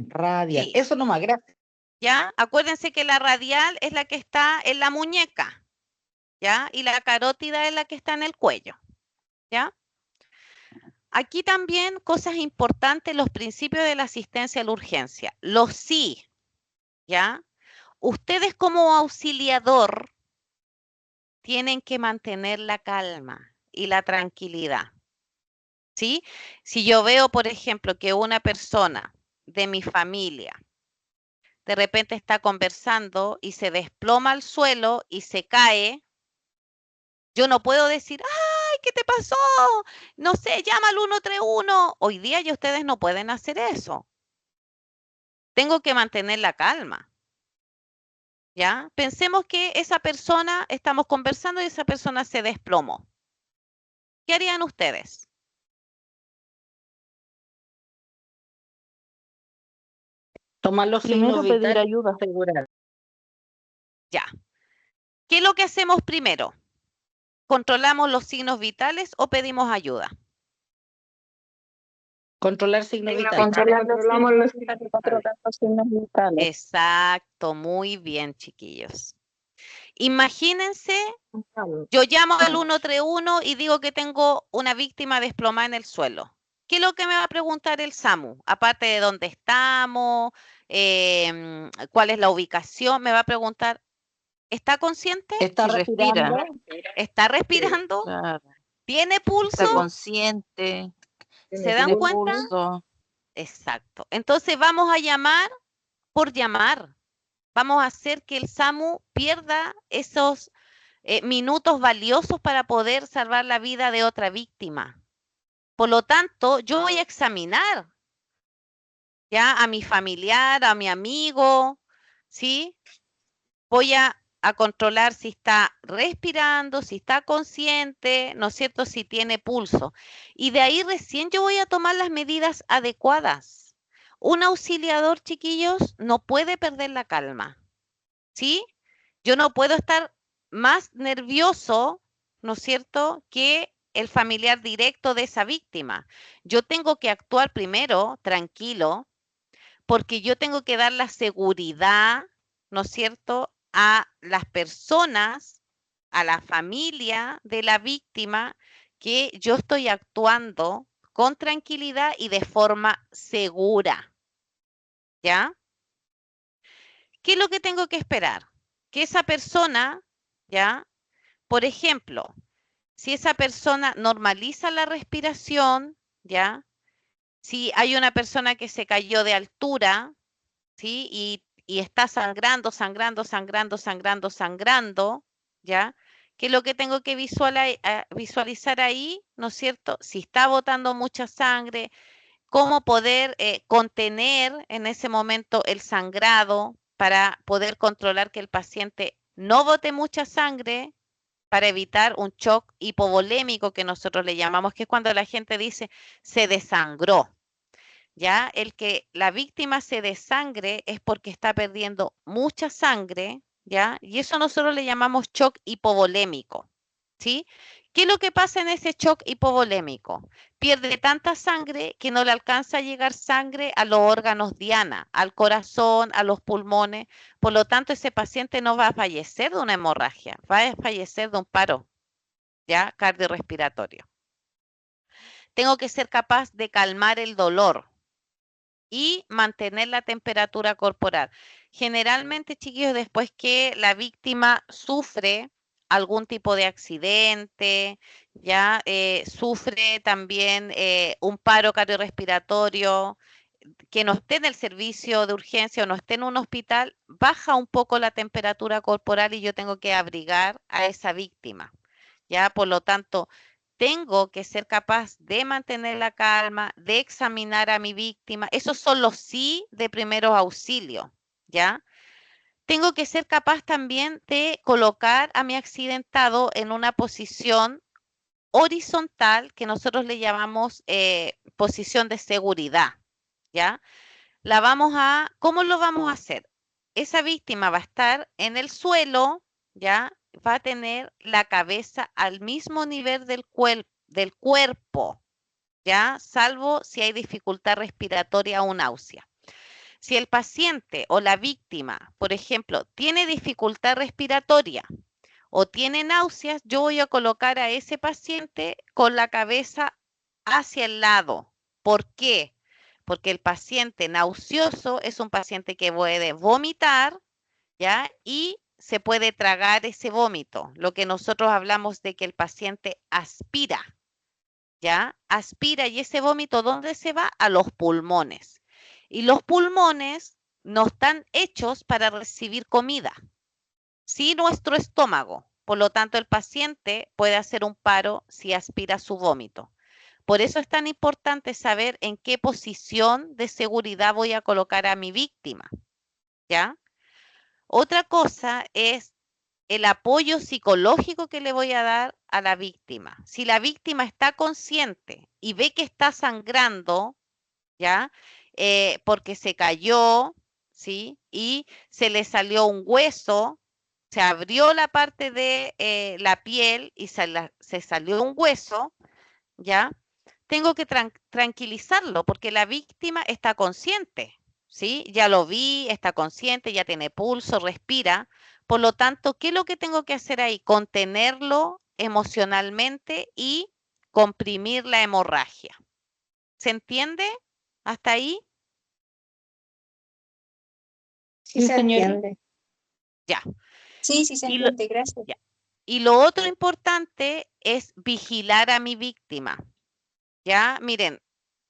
radial. sí, Eso nomás, gracias. ¿ya? Acuérdense que la radial es la que está en la muñeca, ¿ya? Y la carótida es la que está en el cuello. ¿ya? Aquí también cosas importantes, los principios de la asistencia a la urgencia. Los sí, ¿ya? Ustedes como auxiliador tienen que mantener la calma y la tranquilidad, ¿sí? Si yo veo, por ejemplo, que una persona de mi familia de repente está conversando y se desploma al suelo y se cae, yo no puedo decir, ¡ay, qué te pasó! No sé, llama al 131. Hoy día ya ustedes no pueden hacer eso. Tengo que mantener la calma, ¿ya? Pensemos que esa persona, estamos conversando y esa persona se desplomó. ¿Qué harían ustedes? Tomar los Primero signos pedir vitales, ayuda. asegurar. Ya. ¿Qué es lo que hacemos primero? ¿Controlamos los signos vitales o pedimos ayuda? Controlar signos vitales. Controlamos los signos vitales. Exacto, muy bien, chiquillos. Imagínense, yo llamo al 131 y digo que tengo una víctima desplomada en el suelo. ¿Qué es lo que me va a preguntar el SAMU? Aparte de dónde estamos, cuál es la ubicación, me va a preguntar, ¿está consciente? Está Si respira. respirando. ¿Está respirando? Claro. ¿Tiene Está pulso? consciente. ¿Se dan Tiene cuenta? pulso. Exacto. Entonces vamos a llamar por llamar. Vamos a hacer que el SAMU pierda esos minutos valiosos para poder salvar la vida de otra víctima. Por lo tanto, yo voy a examinar ya a mi familiar, a mi amigo, ¿sí? Voy a controlar si está respirando, si está consciente, ¿no es cierto? Si tiene pulso. Y de ahí recién yo voy a tomar las medidas adecuadas. Un auxiliador, chiquillos, no puede perder la calma, ¿sí? Yo no puedo estar más nervioso, ¿no es cierto?, que el familiar directo de esa víctima. Yo tengo que actuar primero tranquilo, porque yo tengo que dar la seguridad, ¿no es cierto?, a las personas, a la familia de la víctima, que yo estoy actuando con tranquilidad y de forma segura, ¿ya? ¿Qué es lo que tengo que esperar? Que esa persona, ¿ya? Por ejemplo, si esa persona normaliza la respiración, ¿ya? Si hay una persona que se cayó de altura, ¿sí? Y está sangrando, sangrando, sangrando, sangrando, sangrando, ¿ya? ¿Qué es lo que tengo que visualizar ahí, ¿no es cierto? Si está botando mucha sangre, cómo poder contener en ese momento el sangrado para poder controlar que el paciente no bote mucha sangre para evitar un shock hipovolémico que nosotros le llamamos, que es cuando la gente dice se desangró. ¿Ya? El que la víctima se desangre es porque está perdiendo mucha sangre, ¿ya? Y eso nosotros le llamamos shock hipovolémico, ¿sí? ¿Qué es lo que pasa en ese shock hipovolémico? Pierde tanta sangre que no le alcanza a llegar sangre a los órganos diana, al corazón, a los pulmones. Por lo tanto, ese paciente no va a fallecer de una hemorragia, va a fallecer de un paro, ¿ya? Cardiorrespiratorio. Tengo que ser capaz de calmar el dolor y mantener la temperatura corporal. Generalmente, chiquillos, después que la víctima sufre algún tipo de accidente, ya sufre también un paro cardiorrespiratorio, que no esté en el servicio de urgencia o no esté en un hospital, baja un poco la temperatura corporal y yo tengo que abrigar a esa víctima. Ya, por lo tanto, tengo que ser capaz de mantener la calma, de examinar a mi víctima. Esos son los sí de primeros auxilios, ¿ya? Tengo que ser capaz también de colocar a mi accidentado en una posición horizontal que nosotros le llamamos posición de seguridad, ¿ya? ¿Cómo lo vamos a hacer? Esa víctima va a estar en el suelo, ¿ya? Va a tener la cabeza al mismo nivel del cuerpo, ¿ya? Salvo si hay dificultad respiratoria o náusea. Si el paciente o la víctima, por ejemplo, tiene dificultad respiratoria o tiene náuseas, yo voy a colocar a ese paciente con la cabeza hacia el lado. ¿Por qué? Porque el paciente nauseoso es un paciente que puede vomitar, ¿ya? Y se puede tragar ese vómito, lo que nosotros hablamos de que el paciente aspira, ¿ya? Aspira y ese vómito, ¿dónde se va? A los pulmones. Y los pulmones no están hechos para recibir comida, sí nuestro estómago. Por lo tanto, el paciente puede hacer un paro si aspira su vómito. Por eso es tan importante saber en qué posición de seguridad voy a colocar a mi víctima, ¿ya? Otra cosa es el apoyo psicológico que le voy a dar a la víctima. Si la víctima está consciente y ve que está sangrando, ¿ya? Porque se cayó, ¿sí? Y se le salió un hueso, se abrió la parte de la piel y se salió un hueso, ¿ya? Tengo que tranquilizarlo porque la víctima está consciente, ¿sí? Ya lo vi, está consciente, ya tiene pulso, respira. Por lo tanto, ¿qué es lo que tengo que hacer ahí? Contenerlo emocionalmente y comprimir la hemorragia. ¿Se entiende hasta ahí? Sí Sí, se señorita. entiende. Ya. Sí, sí se Y lo, entiende, gracias. ya. Y lo otro importante es vigilar a mi víctima. Ya, miren,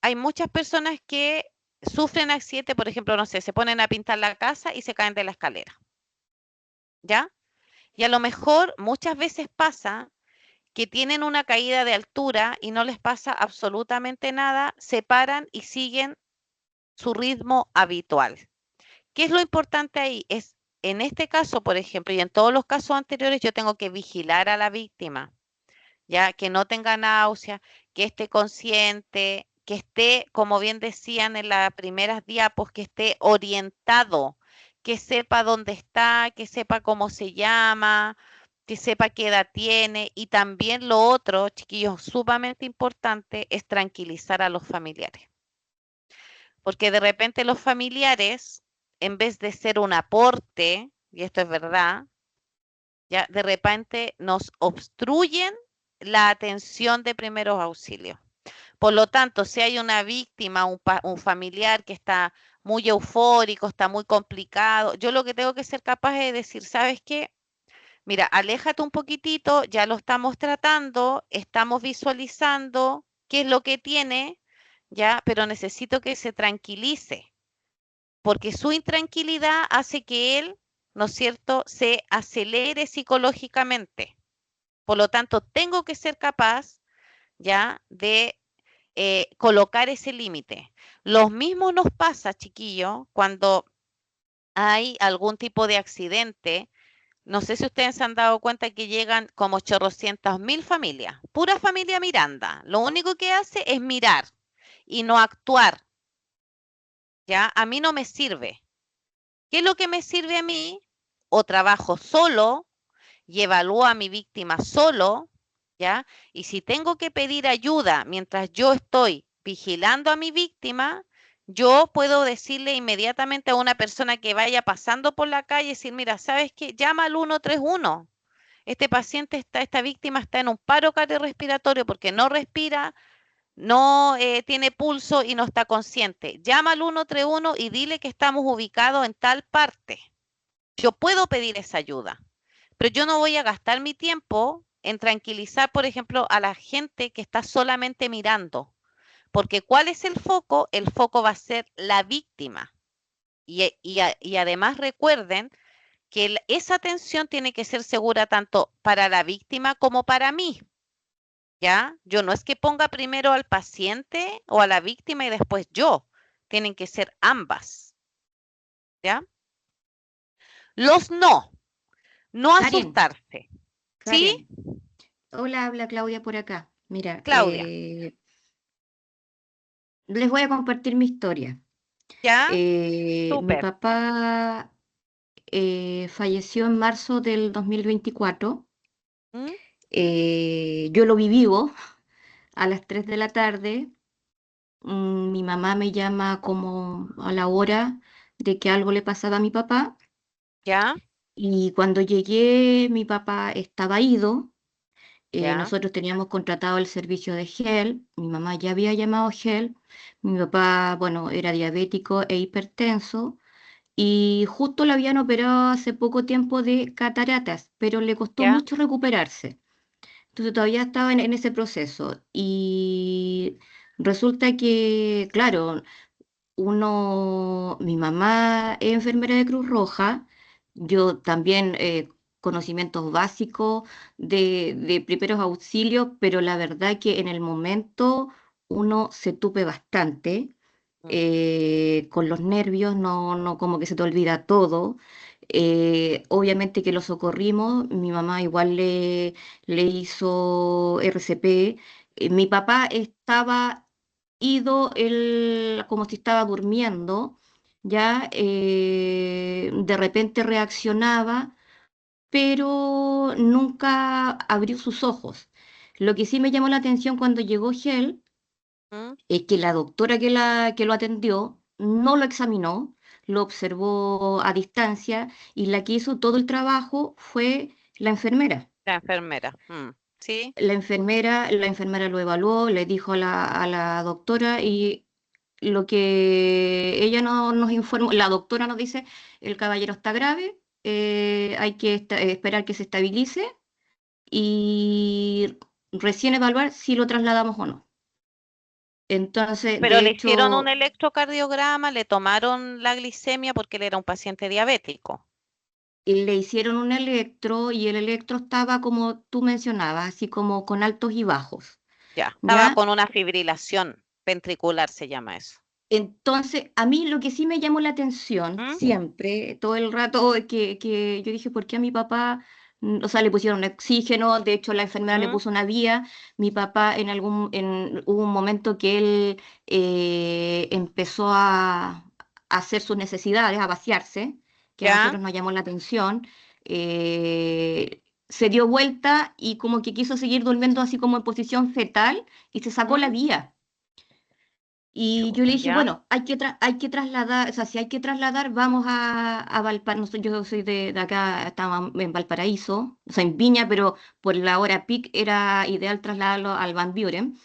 hay muchas personas que sufren accidente, por ejemplo, no sé, se ponen a pintar la casa y se caen de la escalera. ¿Ya? Y a lo mejor muchas veces pasa que tienen una caída de altura y no les pasa absolutamente nada, se paran y siguen su ritmo habitual. ¿Qué es lo importante ahí? Es, en este caso, por ejemplo, y en todos los casos anteriores, yo tengo que vigilar a la víctima, ya que no tenga náusea, que esté consciente, que esté, como bien decían en las primeras diapos, que esté orientado, que sepa dónde está, que sepa cómo se llama, que sepa qué edad tiene. Y también lo otro, chiquillos, sumamente importante, es tranquilizar a los familiares. Porque de repente los familiares, en vez de ser un aporte, y esto es verdad, ya de repente nos obstruyen la atención de primeros auxilios. Por lo tanto, si hay una víctima, un familiar que está muy eufórico, está muy complicado, yo lo que tengo que ser capaz es decir, ¿sabes qué? Mira, aléjate un poquitito, ya lo estamos tratando, estamos visualizando qué es lo que tiene, ya, pero necesito que se tranquilice, porque su intranquilidad hace que él, ¿no es cierto?, se acelere psicológicamente. Por lo tanto, tengo que ser capaz, ya, de colocar ese límite. Lo mismo nos pasa, chiquillo, cuando hay algún tipo de accidente. No sé si ustedes se han dado cuenta que llegan como 800.000 familias, pura familia Miranda. Lo único que hace es mirar y no actuar. ¿Ya? A mí no me sirve. ¿Qué es lo que me sirve a mí? O trabajo solo y evalúo a mi víctima solo, ¿ya? Y si tengo que pedir ayuda mientras yo estoy vigilando a mi víctima, yo puedo decirle inmediatamente a una persona que vaya pasando por la calle, decir, mira, ¿sabes qué? Llama al 131. Este paciente esta víctima está en un paro cardiorrespiratorio porque no respira, no tiene pulso y no está consciente. Llama al 131 y dile que estamos ubicados en tal parte. Yo puedo pedir esa ayuda, pero yo no voy a gastar mi tiempo en tranquilizar, por ejemplo, a la gente que está solamente mirando, porque ¿cuál es el foco? El foco va a ser la víctima. Y además recuerden que esa atención tiene que ser segura tanto para la víctima como para mí. ¿Ya? Yo no es que ponga primero al paciente o a la víctima y después yo. Tienen que ser ambas. ¿Ya? Los no Karen, asustarse. ¿Sí? Karen, hola, habla Claudia por acá. Mira, Claudia. les voy a compartir mi historia. ¿Ya? Mi Súper. papá falleció en marzo del 2024. ¿Mm? Yo lo vi vivo a las 3 de la tarde. Mi mamá me llama como a la hora de que algo le pasaba a mi papá. ¿Ya? Y cuando llegué, mi papá estaba ido. ¿Ya? Nosotros teníamos contratado el servicio de gel. Mi mamá ya había llamado gel. Mi papá, bueno, era diabético e hipertenso. Y justo lo habían operado hace poco tiempo de cataratas, pero le costó ¿Ya? mucho recuperarse. Entonces todavía estaba en ese proceso. Y resulta que, claro, mi mamá es enfermera de Cruz Roja, yo también conocimientos básicos de primeros auxilios, pero la verdad que en el momento uno se tupe bastante, Mm. con los nervios, no como que se te olvida todo. Obviamente que lo socorrimos, mi mamá igual le hizo RCP. Mi papá estaba ido él como si estaba durmiendo, ya de repente reaccionaba, pero nunca abrió sus ojos. Lo que sí me llamó la atención cuando llegó Gel ¿Mm? es que la doctora que lo atendió no lo examinó, lo observó a distancia y la que hizo todo el trabajo fue la enfermera. La enfermera. ¿Sí? La enfermera lo evaluó, le dijo a la doctora y lo que ella no nos informó, la doctora nos dice, el caballero está grave, hay que esperar que se estabilice y recién evaluar si lo trasladamos o no. Entonces, Pero de le hicieron un hecho, electrocardiograma, le tomaron la glicemia porque él era un paciente diabético. le hicieron un electro y el electro estaba como tú mencionabas, así como con altos y bajos, Ya, estaba ¿ya? con una fibrilación ventricular, se llama eso. Entonces, a mí lo que sí me llamó la atención ¿Mm? siempre, todo el rato, que yo dije, ¿por qué a mi papá, o sea, le pusieron oxígeno? De hecho, la enfermera le ¿Mm? puso una vía. Mi papá hubo un momento que él empezó a hacer sus necesidades, a vaciarse, que a ¿Ya? nosotros nos llamó la atención. Se dio vuelta y como que quiso seguir durmiendo así como en posición fetal y se sacó la ¿Mm? vía. Y yo le Chuta, dije, ¿ya? bueno, hay que trasladar, o sea, si hay que trasladar, vamos a Valparaíso. Yo soy de acá, estaba en Valparaíso, o sea, en Viña, pero por la hora peak era ideal trasladarlo al Van Buren.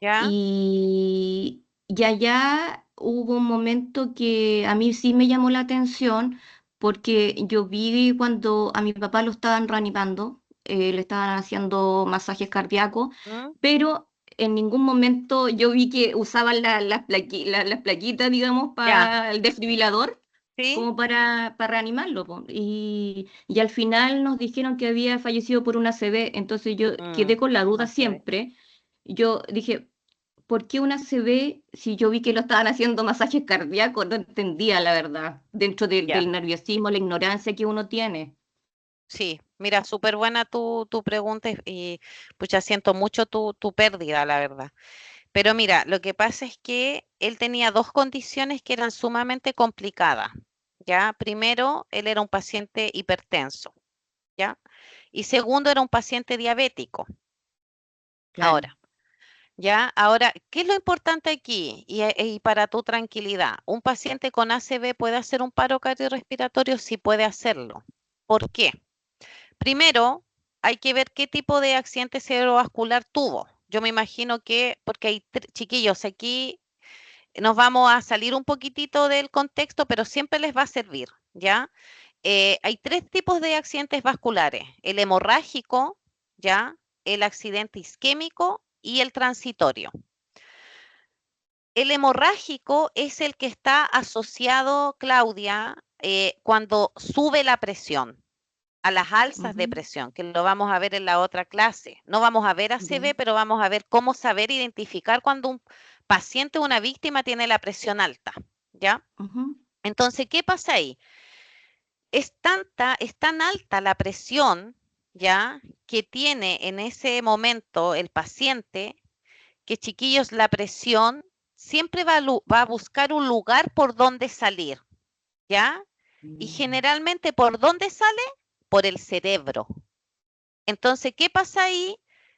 ¿Ya? Y allá hubo un momento que a mí sí me llamó la atención, porque yo vi cuando a mi papá lo estaban reanimando, le estaban haciendo masajes cardíacos, ¿Mm? pero en ningún momento yo vi que usaban las plaquitas, digamos, ¿Ya? para el desfibrilador, ¿Sí? como para reanimarlo, po. Y al final nos dijeron que había fallecido por una ACV, entonces yo quedé con la duda No se ve. siempre. Yo dije, ¿por qué una ACV si yo vi que lo estaban haciendo masajes cardíacos? No entendía la verdad, dentro Ya. del nerviosismo, la ignorancia que uno tiene. Sí, mira, súper buena tu pregunta y pucha, siento mucho tu pérdida, la verdad. Pero mira, lo que pasa es que él tenía dos condiciones que eran sumamente complicadas, ¿ya? Primero, él era un paciente hipertenso, ¿ya? Y segundo, era un paciente diabético. Claro. Ahora, ¿ya? Ahora, ¿qué es lo importante aquí? Y para tu tranquilidad, ¿un paciente con ACV puede hacer un paro cardiorrespiratorio? Sí puede hacerlo. ¿Por qué? Primero, hay que ver qué tipo de accidente cerebrovascular tuvo. Yo me imagino que, porque hay chiquillos, aquí nos vamos a salir un poquitito del contexto, pero siempre les va a servir, ¿ya? Hay tres tipos de accidentes vasculares: el hemorrágico, ¿ya? El accidente isquémico y el transitorio. El hemorrágico es el que está asociado, Claudia, cuando sube la presión, a las alzas de Ujú, presión, que lo vamos a ver en la otra clase. No vamos a ver ya, ACV, pero vamos a ver cómo saber identificar cuando un paciente o una víctima tiene la presión alta, ¿ya? ujú, Entonces, ¿qué pasa ahí? Es tan alta la presión, ¿ya? Que tiene en ese momento el paciente, que, chiquillos, la presión siempre va a buscar un lugar por donde salir, ¿ya? Y mm, generalmente, ¿por dónde sale? Por el cerebro. Entonces, ¿qué pasa ahí?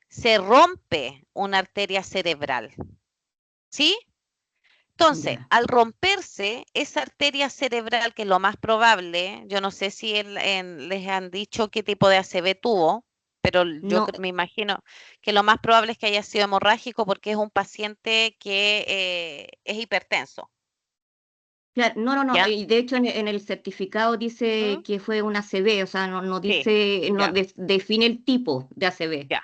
Se rompe una arteria cerebral, ¿sí? Entonces, Ya. al romperse esa arteria cerebral, que es lo más probable, yo no sé si les han dicho qué tipo de ACV tuvo, pero yo No, me imagino que lo más probable es que haya sido hemorrágico porque es un paciente que es hipertenso, claro, no, ¿ya? y de hecho en el certificado dice ¿Mm? que fue una ACV, o sea, no Sí, dice, no ya, define el tipo de ACV. ya.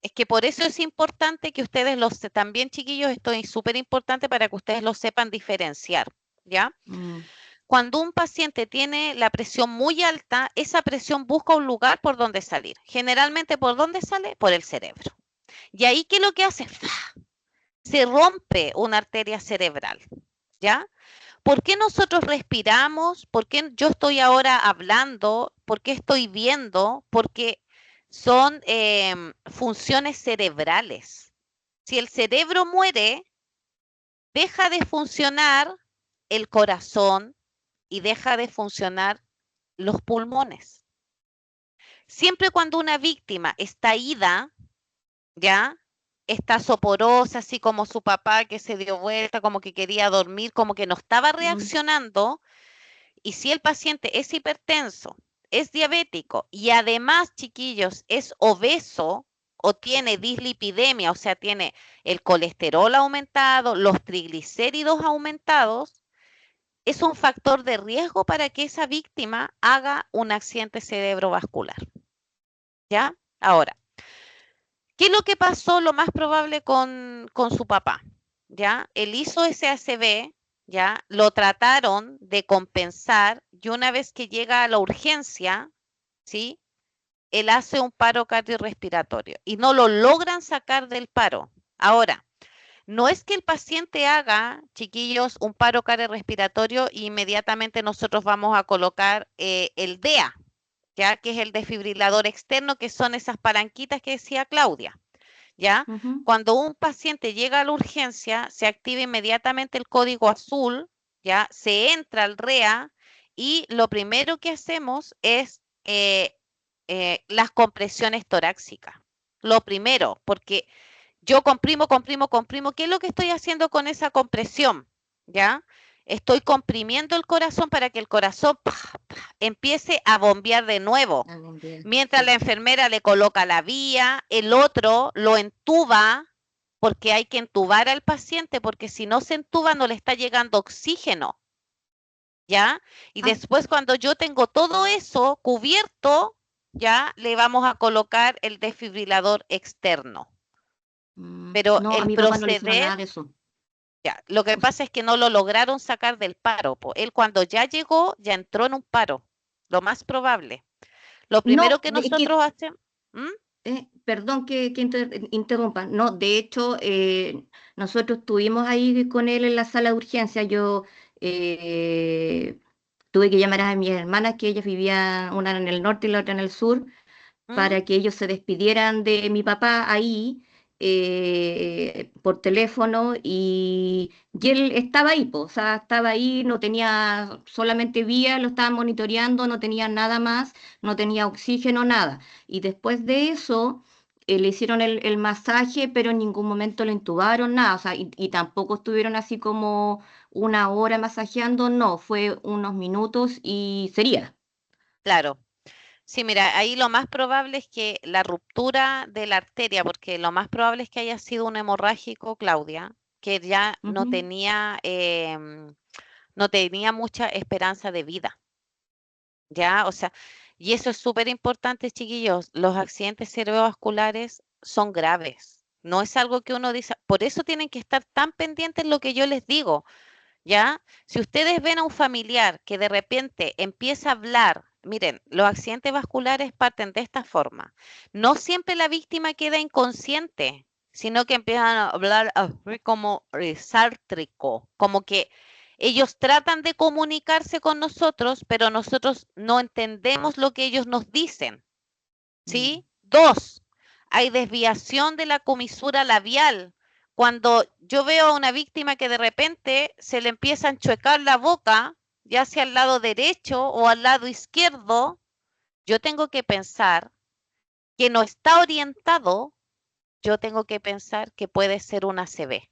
Es que por eso es importante que ustedes también chiquillos, esto es súper importante para que ustedes lo sepan diferenciar, ¿ya? Mm, Cuando un paciente tiene la presión muy alta, esa presión busca un lugar por donde salir. Generalmente, ¿por dónde sale? Por el cerebro. Y ahí, ¿qué es lo que hace? Se rompe una arteria cerebral, ¿ya? ¿Por qué nosotros respiramos? ¿Por qué yo estoy ahora hablando? ¿Por qué estoy viendo? Porque son funciones cerebrales. Si el cerebro muere, deja de funcionar el corazón y deja de funcionar los pulmones. Siempre cuando una víctima está ida, ¿ya? Está soporosa, así como su papá que se dio vuelta, como que quería dormir, como que no estaba mm, reaccionando. Y si el paciente es hipertenso, es diabético y además, chiquillos, es obeso o tiene dislipidemia, o sea, tiene el colesterol aumentado, los triglicéridos aumentados, es un factor de riesgo para que esa víctima haga un accidente cerebrovascular. ¿Ya? Ahora, ¿qué es lo que pasó? Lo más probable con su papá. ¿Ya? Él hizo ese ACV, ¿ya? Lo trataron de compensar y una vez que llega a la urgencia, ¿sí? Él hace un paro cardiorrespiratorio y no lo logran sacar del paro. Ahora, no es que el paciente haga, chiquillos, un paro cardiorrespiratorio e inmediatamente nosotros vamos a colocar el DEA, ¿ya? Que es el desfibrilador externo, que son esas palanquitas que decía Claudia, ¿ya? ujú. Cuando un paciente llega a la urgencia, se activa inmediatamente el código azul, ¿ya? Se entra al REA y lo primero que hacemos es las compresiones torácicas. Lo primero, porque yo comprimo. ¿Qué es lo que estoy haciendo con esa compresión? ¿Ya? Estoy comprimiendo el corazón para que el corazón empiece a bombear de nuevo. Algún día, Mientras la sí. enfermera le coloca la vía, el otro lo entuba, porque hay que entubar al paciente, porque si no se entuba no le está llegando oxígeno. ¿Ya? Y Ah, después cuando yo tengo todo eso cubierto, ya le vamos a colocar el desfibrilador externo. Pero no, a el mi papá no le hicieron proceder, nada de eso. ya, lo que O s- pasa es que no lo lograron sacar del paro, po. Él cuando ya llegó, ya entró en un paro, lo más probable. Lo primero no, que nosotros hacemos, perdón que interrumpa. No, de hecho, nosotros estuvimos ahí con él en la sala de urgencia. Yo tuve que llamar a mis hermanas, que ellas vivían una en el norte y la otra en el sur, para que ellos se despidieran de mi papá ahí por teléfono y él estaba ahí, po, o sea, estaba ahí, no tenía solamente vía, lo estaban monitoreando, no tenía nada más, no tenía oxígeno, nada. Y después de eso le hicieron el masaje, pero en ningún momento lo intubaron, nada, o sea, y tampoco estuvieron así como una hora masajeando, no, fue unos minutos y sería. claro. Sí, mira, ahí lo más probable es que la ruptura de la arteria, porque lo más probable es que haya sido un hemorrágico, Claudia, que ya Ujú. no tenía mucha esperanza de vida, ¿ya? O sea, y eso es súper importante, chiquillos, los accidentes cerebrovasculares son graves, no es algo que uno dice, por eso tienen que estar tan pendientes lo que yo les digo, ¿ya? Si ustedes ven a un familiar que de repente empieza a hablar, miren, los accidentes vasculares parten de esta forma. No siempre la víctima queda inconsciente, sino que empiezan a hablar así como sártrico, como que ellos tratan de comunicarse con nosotros, pero nosotros no entendemos lo que ellos nos dicen, Mm. ¿sí? Dos, hay desviación de la comisura labial. Cuando yo veo a una víctima que de repente se le empieza a enchuecar la boca, ya sea al lado derecho o al lado izquierdo, yo tengo que pensar que no está orientado, yo tengo que pensar que puede ser una ACV.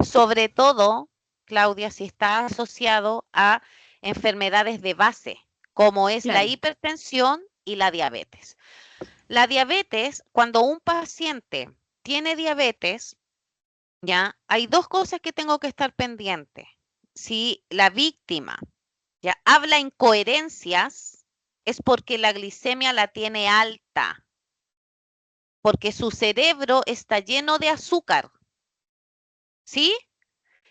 Sobre todo Claudia, si está asociado a enfermedades de base, como es la Claro. hipertensión y la diabetes. La diabetes, cuando un paciente tiene diabetes, ya hay dos cosas que tengo que estar pendiente. Si la víctima ya habla incoherencias, es porque la glicemia la tiene alta, porque su cerebro está lleno de azúcar, ¿sí?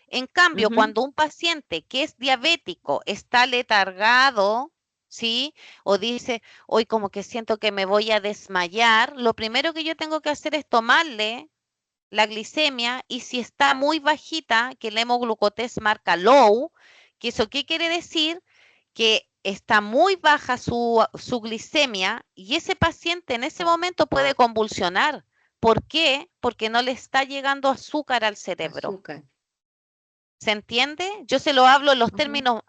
En cambio, Ujú. cuando un paciente que es diabético está letargado, ¿sí? O dice, hoy como que siento que me voy a desmayar, lo primero que yo tengo que hacer es tomarle la glicemia y si está muy bajita, que el hemoglucotés marca low, que eso qué quiere decir, que está muy baja su glicemia y ese paciente en ese momento puede convulsionar. ¿Por qué? Porque no le está llegando azúcar al cerebro. Azúcar. ¿Se entiende? Yo se lo hablo en los Ujú. términos,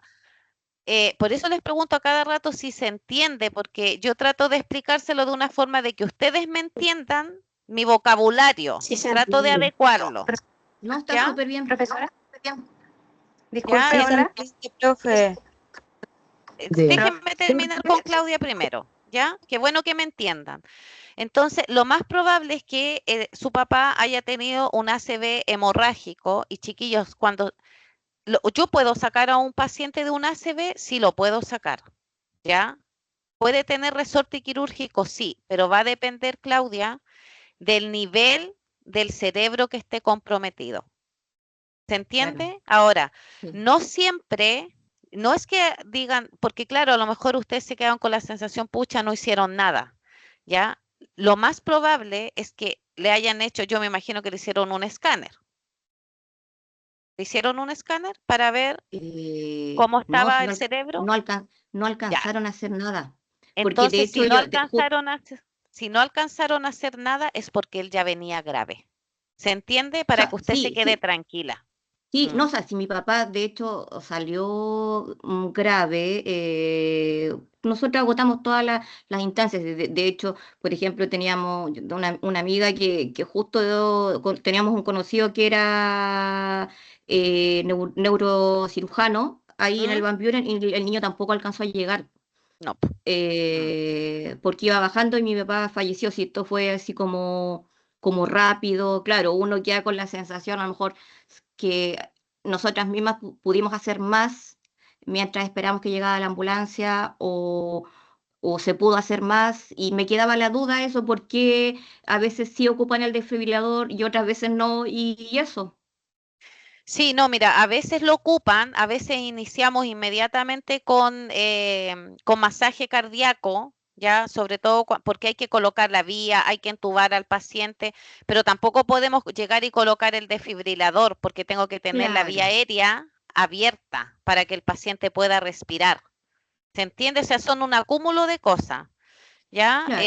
por eso les pregunto a cada rato si se entiende, porque yo trato de explicárselo de una forma de que ustedes me entiendan mi vocabulario. Sí, se Trato de entiende. adecuarlo. No, está ¿Ya? súper bien. Profesora, ¿Ya? disculpe, Sí, se hola. entiende, profe. Déjenme terminar con Claudia primero, ¿ya? Qué bueno que me entiendan. Entonces, lo más probable es que su papá haya tenido un ACV hemorrágico y chiquillos, cuando yo puedo sacar a un paciente de un ACV, sí lo puedo sacar, ¿ya? ¿Puede tener resorte quirúrgico? Sí, pero va a depender, Claudia, del nivel del cerebro que esté comprometido. ¿Se entiende? Claro. Ahora, Sí. no siempre, no es que digan, porque claro, a lo mejor ustedes se quedan con la sensación, pucha, no hicieron nada, ¿ya? Lo más probable es que le hayan hecho, yo me imagino que le hicieron un escáner. ¿Le hicieron un escáner para ver cómo No, estaba si el no, cerebro? no Ya. alcanzaron a hacer nada. Porque de Entonces, hecho si no yo, alcanzaron a hacer nada, es porque él ya venía grave. ¿Se entiende? Para que usted se sí, quede sí, tranquila. sí, no, Mm. o sea, si mi papá de hecho salió grave, nosotros agotamos todas las instancias. De hecho, por ejemplo, teníamos una amiga que justo teníamos un conocido que era neurocirujano ahí en el ¿Mm? Van Buren y el niño tampoco alcanzó a llegar. No. Mm. Porque iba bajando y mi papá falleció. Si esto fue así como rápido, claro, uno queda con la sensación a lo mejor que nosotras mismas pudimos hacer más mientras esperamos que llegara la ambulancia o se pudo hacer más y me quedaba la duda eso porque a veces sí ocupan el desfibrilador y otras veces no y eso. Sí, no, mira, a veces lo ocupan, a veces iniciamos inmediatamente con masaje cardíaco, ya, sobre todo porque hay que colocar la vía, hay que entubar al paciente, pero tampoco podemos llegar y colocar el desfibrilador porque tengo que tener la vía Claro, aérea abierta para que el paciente pueda respirar. ¿Se entiende? O sea, son un acúmulo de cosas. ¿Ya? claro.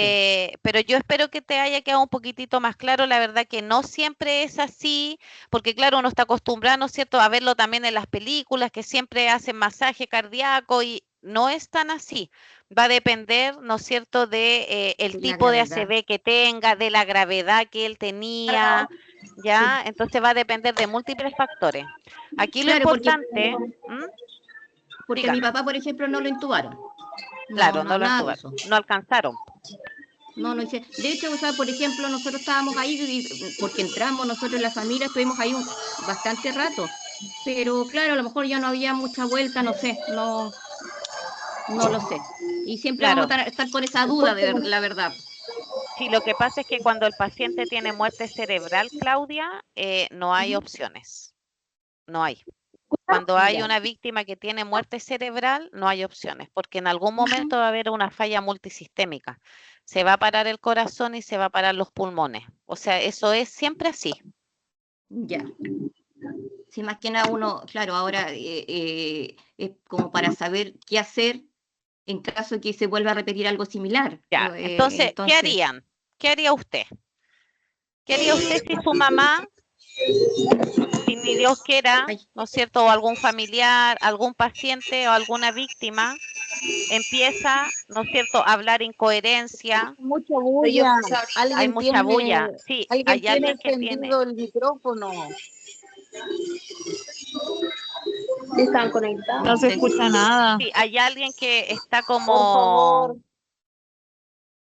Pero yo espero que te haya quedado un poquitito más claro. La verdad que no siempre es así, porque claro, uno está acostumbrado, ¿no es cierto?, a verlo también en las películas, que siempre hacen masaje cardíaco y no es tan así. Va a depender, ¿no es cierto?, de el La tipo de gravedad. ACV que tenga, de la gravedad que él tenía, ¿ya? Entonces va a depender de múltiples factores. Aquí lo Claro, importante, ¿m? porque a mi Dígame, papá, por ejemplo, no lo intubaron. No, claro, no, no lo nada de entubaron, eso. no alcanzaron. No, no hice. De hecho, o sea, por ejemplo, nosotros estábamos ahí porque entramos nosotros la familia, estuvimos ahí bastante rato. Pero claro, a lo mejor ya no había mucha vuelta, no sé, no lo sé. Y siempre vamos Claro. a estar con esa duda de la verdad. Sí, lo que pasa es que cuando el paciente tiene muerte cerebral, Claudia, no hay Ujú. opciones. No hay. Cuando hay Ya. una víctima que tiene muerte cerebral, no hay opciones, porque en algún momento Ujú. va a haber una falla multisistémica. Se va a parar el corazón y se va a parar los pulmones. O sea, eso es siempre así. Ya. Sí, más que nada uno, claro, ahora es como para saber qué hacer en caso de que se vuelva a repetir algo similar. Ya, entonces, ¿qué Entonces, harían? ¿Qué haría usted? ¿Qué haría usted si su mamá, si ni Dios quiera, ay, ¿no es cierto?, o algún familiar, algún paciente o alguna víctima empieza, ¿no es cierto?, a hablar incoherencia, Mucha pero yo bulla. pensaba, hay mucha bulla. Sí, Alguien hay tiene alguien que tiene, encendido el micrófono. Sí, están conectados. No se escucha nada. Sí, hay alguien que está Por como... favor.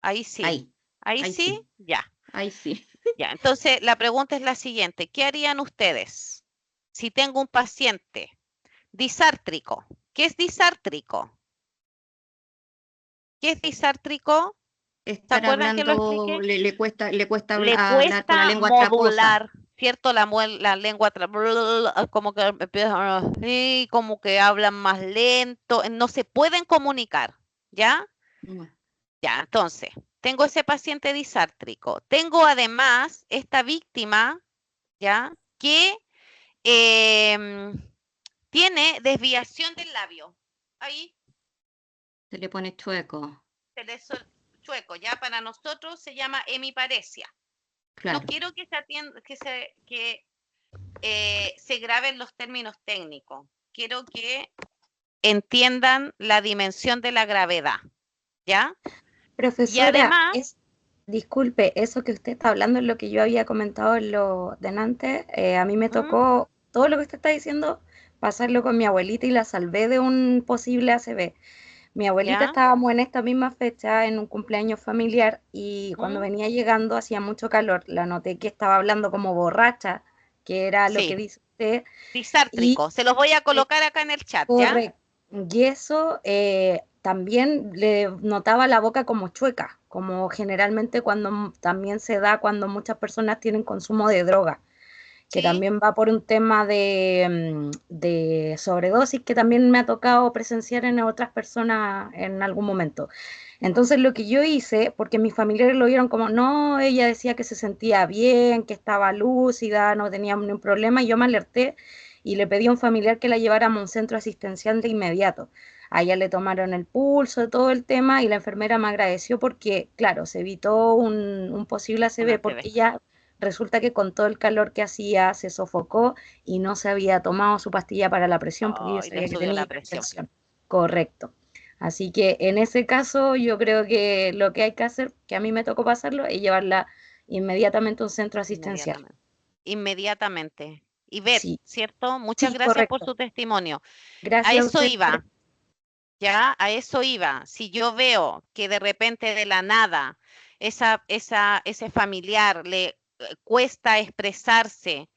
Ahí sí. Ahí, Ahí ahí sí, sí, ya. ahí sí. Ya, entonces la pregunta es la siguiente. ¿Qué harían ustedes si tengo un paciente disártrico? ¿Qué es disártrico? ¿Qué es disártrico? ¿Se Estar acuerdan que lo hablando, expliqué? le cuesta Le hablar con la cuesta lengua traposa. modular, ¿cierto? La lengua, como que empiezan así, como que hablan más lento, no se pueden comunicar, ¿ya? Mm. Ya, entonces, tengo ese paciente disártrico. Tengo además esta víctima, ¿ya? Que tiene desviación del labio. Ahí Se le pone chueco, se le chueco, ¿ya? Para nosotros se llama hemiparesia. claro. No quiero que se graben los términos técnicos. Quiero que entiendan la dimensión de la gravedad, ¿ya? Y Profesora, además, disculpe, eso que usted está hablando es lo que yo había comentado en lo delante. A mí me ¿Mm? tocó todo lo que usted está diciendo, pasarlo con mi abuelita y la salvé de un posible ACV. Mi abuelita ¿ya? estábamos en esta misma fecha en un cumpleaños familiar y cuando ¿Mm? venía llegando hacía mucho calor. La noté que estaba hablando como borracha, que era lo que Sí, dice usted. Y disártrico. Se los voy a colocar acá en el chat, ¿ya? correcto. Y eso también le notaba la boca como chueca, como generalmente cuando también se da cuando muchas personas tienen consumo de droga, que Sí, también va por un tema de sobredosis que también me ha tocado presenciar en otras personas en algún momento. Entonces lo que yo hice, porque mis familiares lo vieron como, no, ella decía que se sentía bien, que estaba lúcida, no tenía ningún problema, y yo me alerté y le pedí a un familiar que la lleváramos a un centro asistencial de inmediato. A ella le tomaron el pulso, todo el tema, y la enfermera me agradeció porque, claro, se evitó un posible una ACV, TV. porque ella resulta que con todo el calor que hacía se sofocó y no se había tomado su pastilla para la presión porque yo Ay, le sabía que subió tenía la presión. hipertensión. Correcto. Así que en ese caso yo creo que lo que hay que hacer, que a mí me tocó pasarlo, es llevarla inmediatamente a un centro asistencial. Inmediatamente. Inmediatamente. Ivette, Sí, ¿cierto? Muchas sí, gracias por correcto. su testimonio. A Gracias a eso usted. iba, ¿ya? A eso iba. Si yo veo que de repente de la nada ese familiar le cuesta expresarse,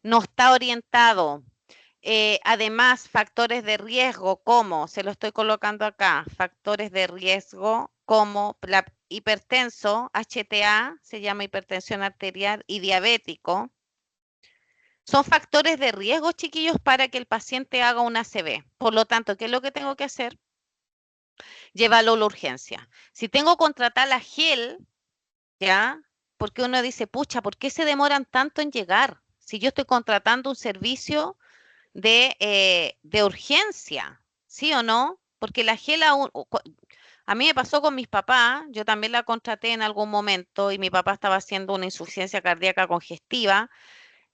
no está orientado, además factores de riesgo como, se lo estoy colocando acá, factores de riesgo como hipertenso, HTA, se llama hipertensión arterial y diabético, son factores de riesgo, chiquillos, para que el paciente haga una ACV. Por lo tanto, ¿qué es lo que tengo que hacer? Llévalo a la urgencia. Si tengo que contratar la GEL, ¿ya? Porque uno dice, pucha, ¿por qué se demoran tanto en llegar? Si yo estoy contratando un servicio de urgencia, ¿sí o no? Porque la GEL a mí me pasó con mis papás, yo también la contraté en algún momento y mi papá estaba haciendo una insuficiencia cardíaca congestiva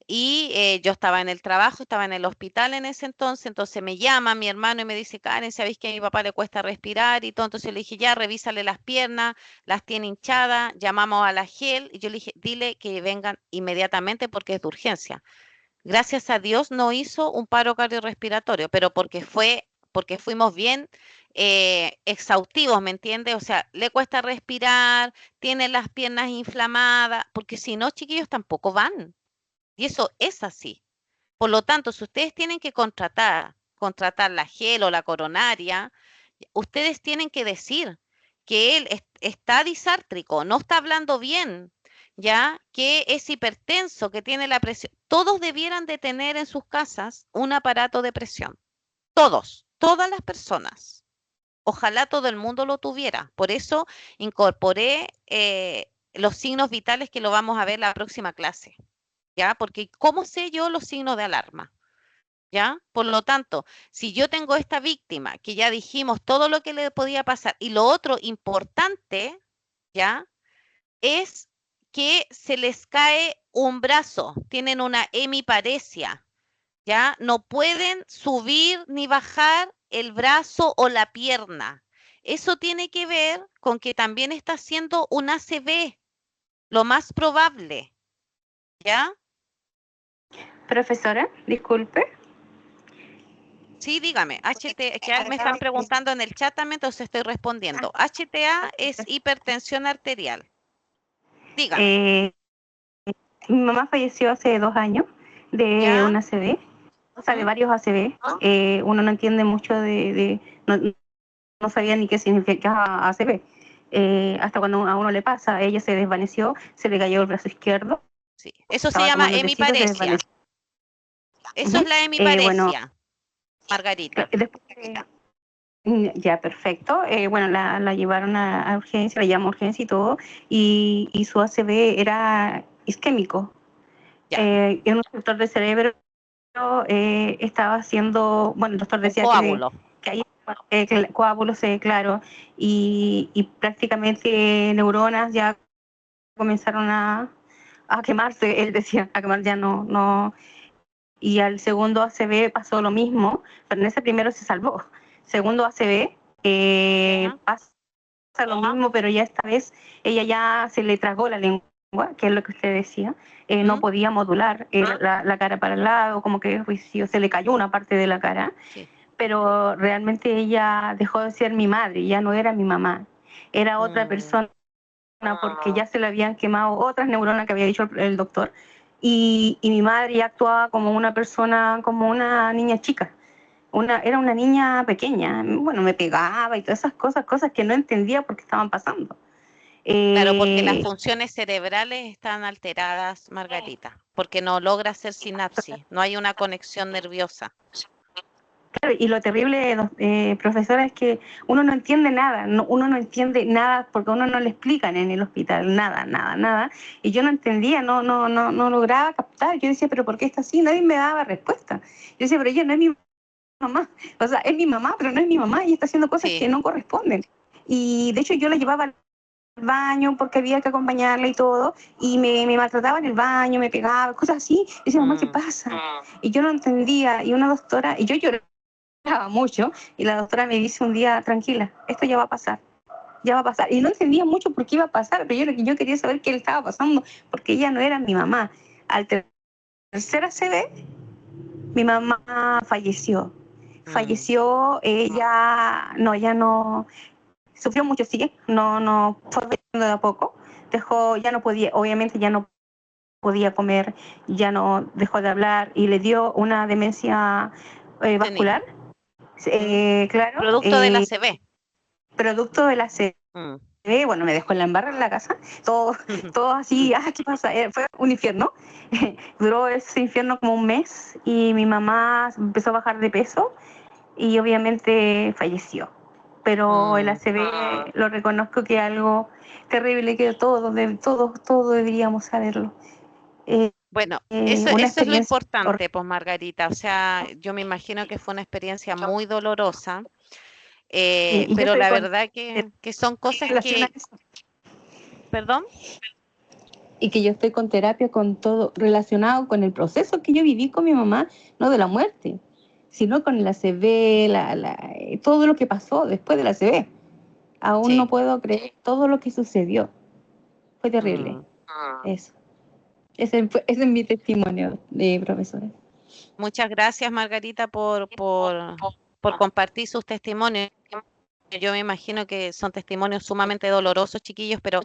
y yo estaba en el trabajo, estaba en el hospital en ese entonces me llama mi hermano y me dice, Karen, ¿sabéis que a mi papá le cuesta respirar y todo? Entonces yo le dije, ya, revísale las piernas, las tiene hinchadas, llamamos a la GEL y yo le dije, dile que vengan inmediatamente porque es de urgencia. Gracias a Dios no hizo un paro cardiorrespiratorio, pero porque fuimos bien exhaustivos, ¿me entiendes? O sea, le cuesta respirar, tiene las piernas inflamadas, porque si no, chiquillos, tampoco van. Y eso es así. Por lo tanto, si ustedes tienen que contratar la GEL o la coronaria, ustedes tienen que decir que él está disártrico, no está hablando bien, ya que es hipertenso, que tiene la presión. Todos debieran de tener en sus casas un aparato de presión. Todos, todas las personas. Ojalá todo el mundo lo tuviera. Por eso incorporé los signos vitales que lo vamos a ver la próxima clase. ¿Ya? Porque ¿cómo sé yo los signos de alarma? ¿Ya? Por lo tanto, si yo tengo esta víctima, que ya dijimos todo lo que le podía pasar, y lo otro importante, ¿ya? Es que se les cae un brazo, tienen una hemiparesia, ¿ya? No pueden subir ni bajar el brazo o la pierna. Eso tiene que ver con que también está haciendo un ACV, lo más probable, ¿ya? Profesora, disculpe. Sí, dígame, HT, que me están preguntando en el chat también, entonces estoy respondiendo. HTA es hipertensión arterial. Dígame. Mi mamá falleció hace 2 años de ¿Ya? una ACV, o sea, de Ujú. varios ACV. Uno no entiende mucho no sabía ni qué significaba ACV. Hasta cuando a uno le pasa, ella se desvaneció, se le cayó el brazo izquierdo, Sí, eso se estaba llama tomando tecito, se hemiparesia. desvaneció. Eso es Ujú. la Bueno, hemiparesia, Margarita. después ya, perfecto. Bueno, la llevaron a urgencia, la llamó a urgencia y todo, y su ACV era isquémico. Ya, Era un sector del cerebro, estaba haciendo, bueno, el doctor un decía coágulo. que ahí coágulos, claro, y prácticamente neuronas ya comenzaron a quemarse, él decía, a quemar ya no, y al segundo ACV pasó lo mismo, pero en ese primero se salvó. Segundo ACV ¿Ya? pasa lo mismo, pero ya esta vez ella ya se le tragó la lengua, que es lo que usted decía, no ¿Mm? podía modular la cara para el lado, como que pues, se le cayó una parte de la cara, Sí. pero realmente ella dejó de ser mi madre, ya no era mi mamá, era otra persona, porque ya se le habían quemado otras neuronas que había dicho el doctor, y mi madre ya actuaba como una persona, como una niña chica. Era una niña pequeña, bueno, me pegaba y todas esas cosas que no entendía por qué estaban pasando. Claro, porque las Eh, funciones cerebrales están alteradas, Margarita, porque no logra hacer sinapsis, no hay una conexión nerviosa. claro, y lo terrible, profesora, es que uno no entiende nada, uno no entiende nada porque uno no le explican en el hospital, nada. Y yo no entendía, no lograba captar. Yo decía, pero ¿por qué está así? Nadie me daba respuesta. Yo decía, pero ella no es mi mamá. O sea, es mi mamá, pero no es mi mamá y está haciendo cosas Sí. que no corresponden. Y de hecho yo la llevaba al baño porque había que acompañarla y todo, y me maltrataba en el baño, me pegaba, cosas así. Y decía, mamá, ¿qué pasa? Y yo no entendía. Y una doctora, y yo lloraba mucho, y la doctora me dice un día, tranquila, esto ya va a pasar. Ya va a pasar. Y no entendía mucho por qué iba a pasar, pero yo quería saber qué le estaba pasando, porque ella no era mi mamá. Al tercer ACV, mi mamá falleció. Falleció, ella no, sufrió mucho, sí, no, fue falleciendo de a poco. Ya no podía, obviamente ya no podía comer, ya no dejó de hablar y le dio una demencia Senil. vascular. Claro, Producto de la CB. producto de la CB. Bueno, me dejó en la embarra en la casa, todo así, ¿qué pasa? Fue un infierno. Duró ese infierno como un mes y mi mamá empezó a bajar de peso y obviamente falleció. Pero el ACV lo reconozco que es algo terrible, que todos deberíamos saberlo. Bueno, eso Una es lo experiencia importante, pues Margarita. O sea, yo me imagino que fue una experiencia muy dolorosa, y yo pero estoy la con verdad que son cosas relación a que, eso. perdón. Y que yo estoy con terapia, con todo relacionado con el proceso que yo viví con mi mamá, no de la muerte, sino con la ACV, todo lo que pasó después de la ACV. Aún no Sí. puedo creer todo lo que sucedió. Fue terrible. Eso. Ese es mi testimonio de profesora. Muchas gracias, Margarita, por compartir sus testimonios. Yo me imagino que son testimonios sumamente dolorosos, chiquillos, pero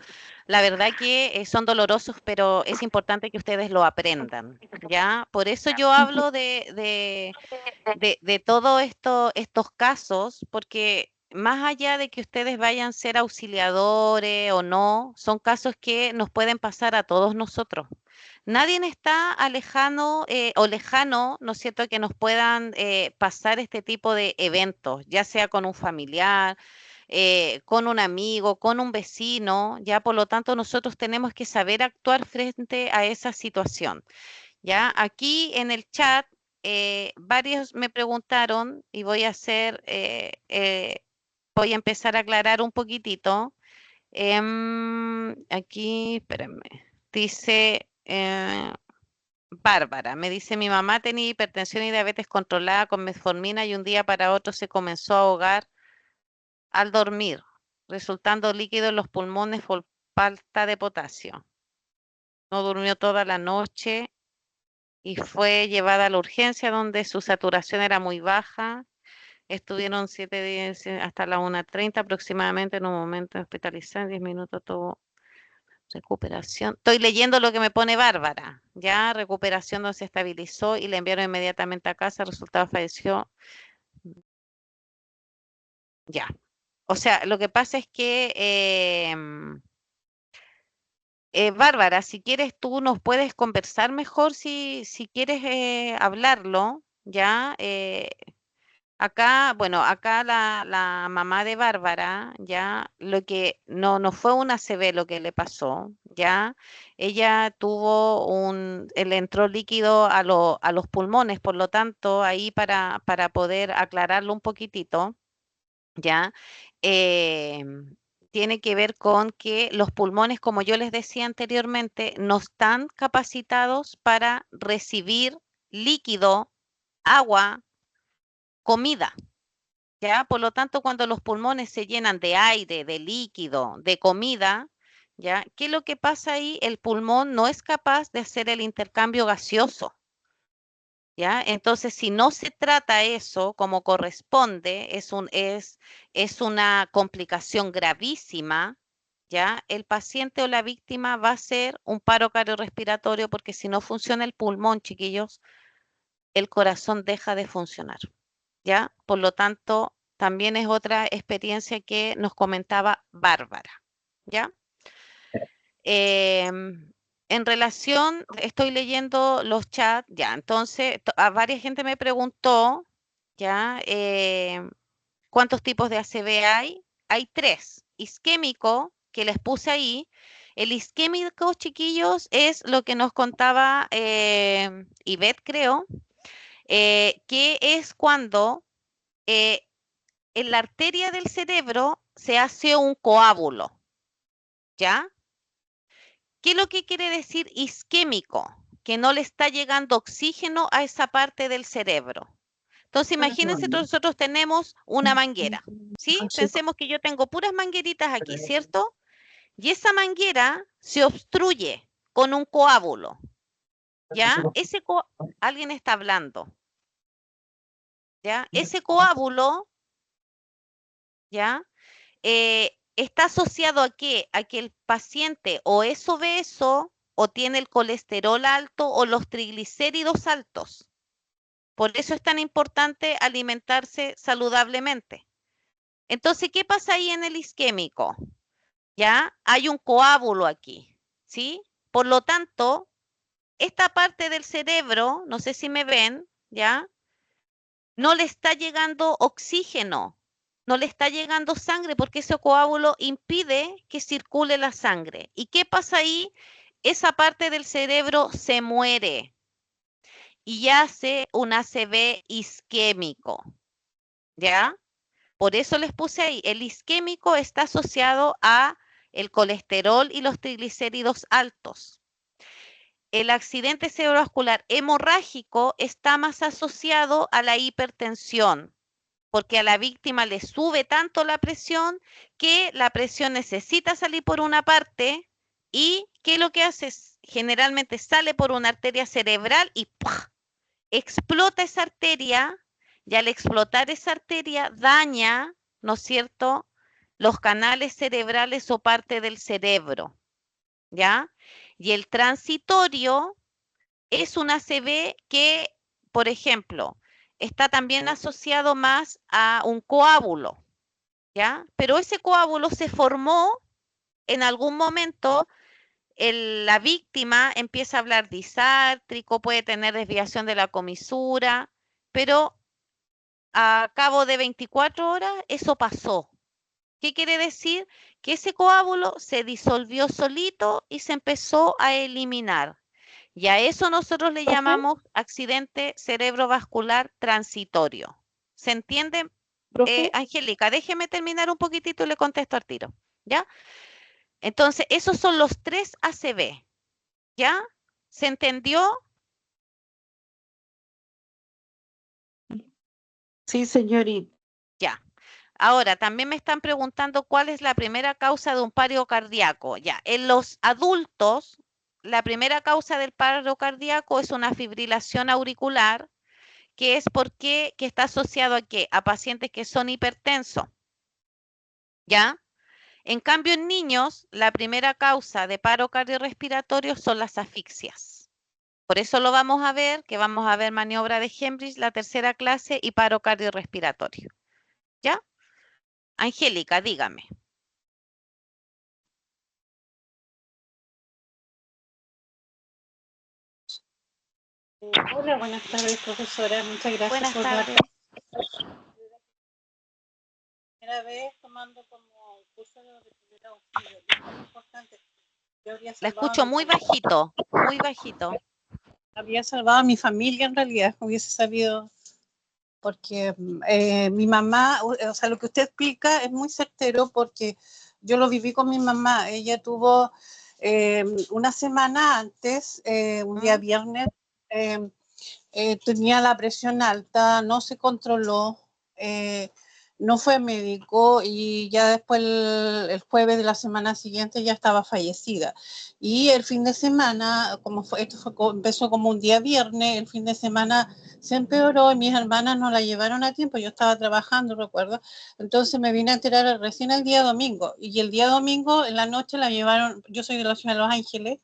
la verdad que son dolorosos, pero es importante que ustedes lo aprendan, ¿ya? Por eso yo hablo de todos estos casos, porque más allá de que ustedes vayan a ser auxiliadores o no, son casos que nos pueden pasar a todos nosotros. Nadie está alejano o lejano, ¿no es cierto?, que nos puedan pasar este tipo de eventos, ya sea con un familiar, con un amigo, con un vecino, ya por lo tanto nosotros tenemos que saber actuar frente a esa situación. Ya aquí en el chat varios me preguntaron y voy a empezar a aclarar un poquitito. Aquí, espérenme, dice Bárbara, me dice mi mamá tenía hipertensión y diabetes controlada con metformina y un día para otro se comenzó a ahogar al dormir, resultando líquido en los pulmones por falta de potasio. No durmió toda la noche y fue llevada a la urgencia donde su saturación era muy baja. Estuvieron 7 días hasta la 1:30 aproximadamente, en un momento hospitalizado, 10 minutos todo. Recuperación. Estoy leyendo lo que me pone Bárbara. Ya, recuperación donde se estabilizó y le enviaron inmediatamente a casa. El resultado falleció. Ya. O sea, lo que pasa es que, Bárbara, si quieres tú nos puedes conversar mejor si quieres hablarlo. Ya. Acá, bueno, acá la mamá de Bárbara, ya, lo que no fue una ACV lo que le pasó, ya, ella le entró líquido a los pulmones, por lo tanto, ahí para poder aclararlo un poquitito, ya, tiene que ver con que los pulmones, como yo les decía anteriormente, no están capacitados para recibir líquido, agua, comida. ¿Ya? Por lo tanto, cuando los pulmones se llenan de aire, de líquido, de comida, ¿ya? ¿Qué es lo que pasa ahí? El pulmón no es capaz de hacer el intercambio gaseoso, ¿ya? Entonces, si no se trata eso como corresponde, es una complicación gravísima, ¿ya? El paciente o la víctima va a hacer un paro cardiorrespiratorio porque si no funciona el pulmón, chiquillos, el corazón deja de funcionar. ¿Ya? Por lo tanto, también es otra experiencia que nos comentaba Bárbara, ¿ya? En relación, estoy leyendo los chats, ya, entonces, a varias gente me preguntó, ¿ya? ¿Cuántos tipos de ACV hay? Hay 3. Isquémico, que les puse ahí. El isquémico, chiquillos, es lo que nos contaba Ivette, creo, que es cuando en la arteria del cerebro se hace un coágulo, ¿ya? ¿Qué es lo que quiere decir isquémico? Que no le está llegando oxígeno a esa parte del cerebro. Entonces, imagínense, nosotros tenemos una manguera, ¿sí? Pensemos que yo tengo puras mangueritas aquí, ¿cierto? Y esa manguera se obstruye con un coágulo, ¿ya? Alguien está hablando, ¿ya? Ese coágulo, ¿ya? Está asociado a qué? A que el paciente o es obeso o tiene el colesterol alto o los triglicéridos altos. Por eso es tan importante alimentarse saludablemente. Entonces, ¿qué pasa ahí en el isquémico? ¿Ya? Hay un coágulo aquí, ¿sí? Por lo tanto, esta parte del cerebro, no sé si me ven, ¿ya? No le está llegando oxígeno, no le está llegando sangre porque ese coágulo impide que circule la sangre. ¿Y qué pasa ahí? Esa parte del cerebro se muere y hace un ACV isquémico, ¿ya? Por eso les puse ahí, el isquémico está asociado a el colesterol y los triglicéridos altos. El accidente cerebrovascular hemorrágico está más asociado a la hipertensión, porque a la víctima le sube tanto la presión que la presión necesita salir por una parte y ¿qué es lo que hace? Generalmente sale por una arteria cerebral y ¡pua! Explota esa arteria y al explotar esa arteria daña, ¿no es cierto?, los canales cerebrales o parte del cerebro, ¿ya? Y el transitorio es un ACV que, por ejemplo, está también asociado más a un coágulo, ¿ya? Pero ese coágulo se formó en algún momento, la víctima empieza a hablar disártrico, puede tener desviación de la comisura, pero a cabo de 24 horas eso pasó. ¿Qué quiere decir? Que ese coágulo se disolvió solito y se empezó a eliminar. Y a eso nosotros le llamamos accidente cerebrovascular transitorio. ¿Se entiende, Angélica? Déjeme terminar un poquitito y le contesto al tiro, ¿ya? Entonces, esos son los 3 ACV, ¿ya? ¿Se entendió? Sí, señorita. Ya. Ahora, también me están preguntando cuál es la primera causa de un paro cardíaco. Ya, en los adultos, la primera causa del paro cardíaco es una fibrilación auricular, que es porque que está asociado a qué? A pacientes que son hipertensos, ¿ya? En cambio, en niños, la primera causa de paro cardiorrespiratorio son las asfixias. Por eso lo vamos a ver, que vamos a ver maniobra de Hemrich, la tercera clase, y paro cardiorrespiratorio. ¿Ya? Angélica, dígame. Hola, buenas tardes, profesora. Muchas gracias Buenas por dar tardes. primera vez tomando como el curso de primer auxilio. Es muy importante. Yo habría La salvado a escucho mi muy familia. bajito, muy bajito. Habría salvado a mi familia en realidad, hubiese sabido, porque mi mamá, o sea, lo que usted explica es muy certero porque yo lo viví con mi mamá. Ella tuvo una semana antes, un día viernes, tenía la presión alta, no se controló, no fue médico y ya después el jueves de la semana siguiente ya estaba fallecida. Y el fin de semana, como fue, empezó como un día viernes, el fin de semana se empeoró y mis hermanas no la llevaron a tiempo, yo estaba trabajando, recuerdo, entonces me vine a enterar recién el día domingo y el día domingo en la noche la llevaron, yo soy de la ciudad de Los Ángeles,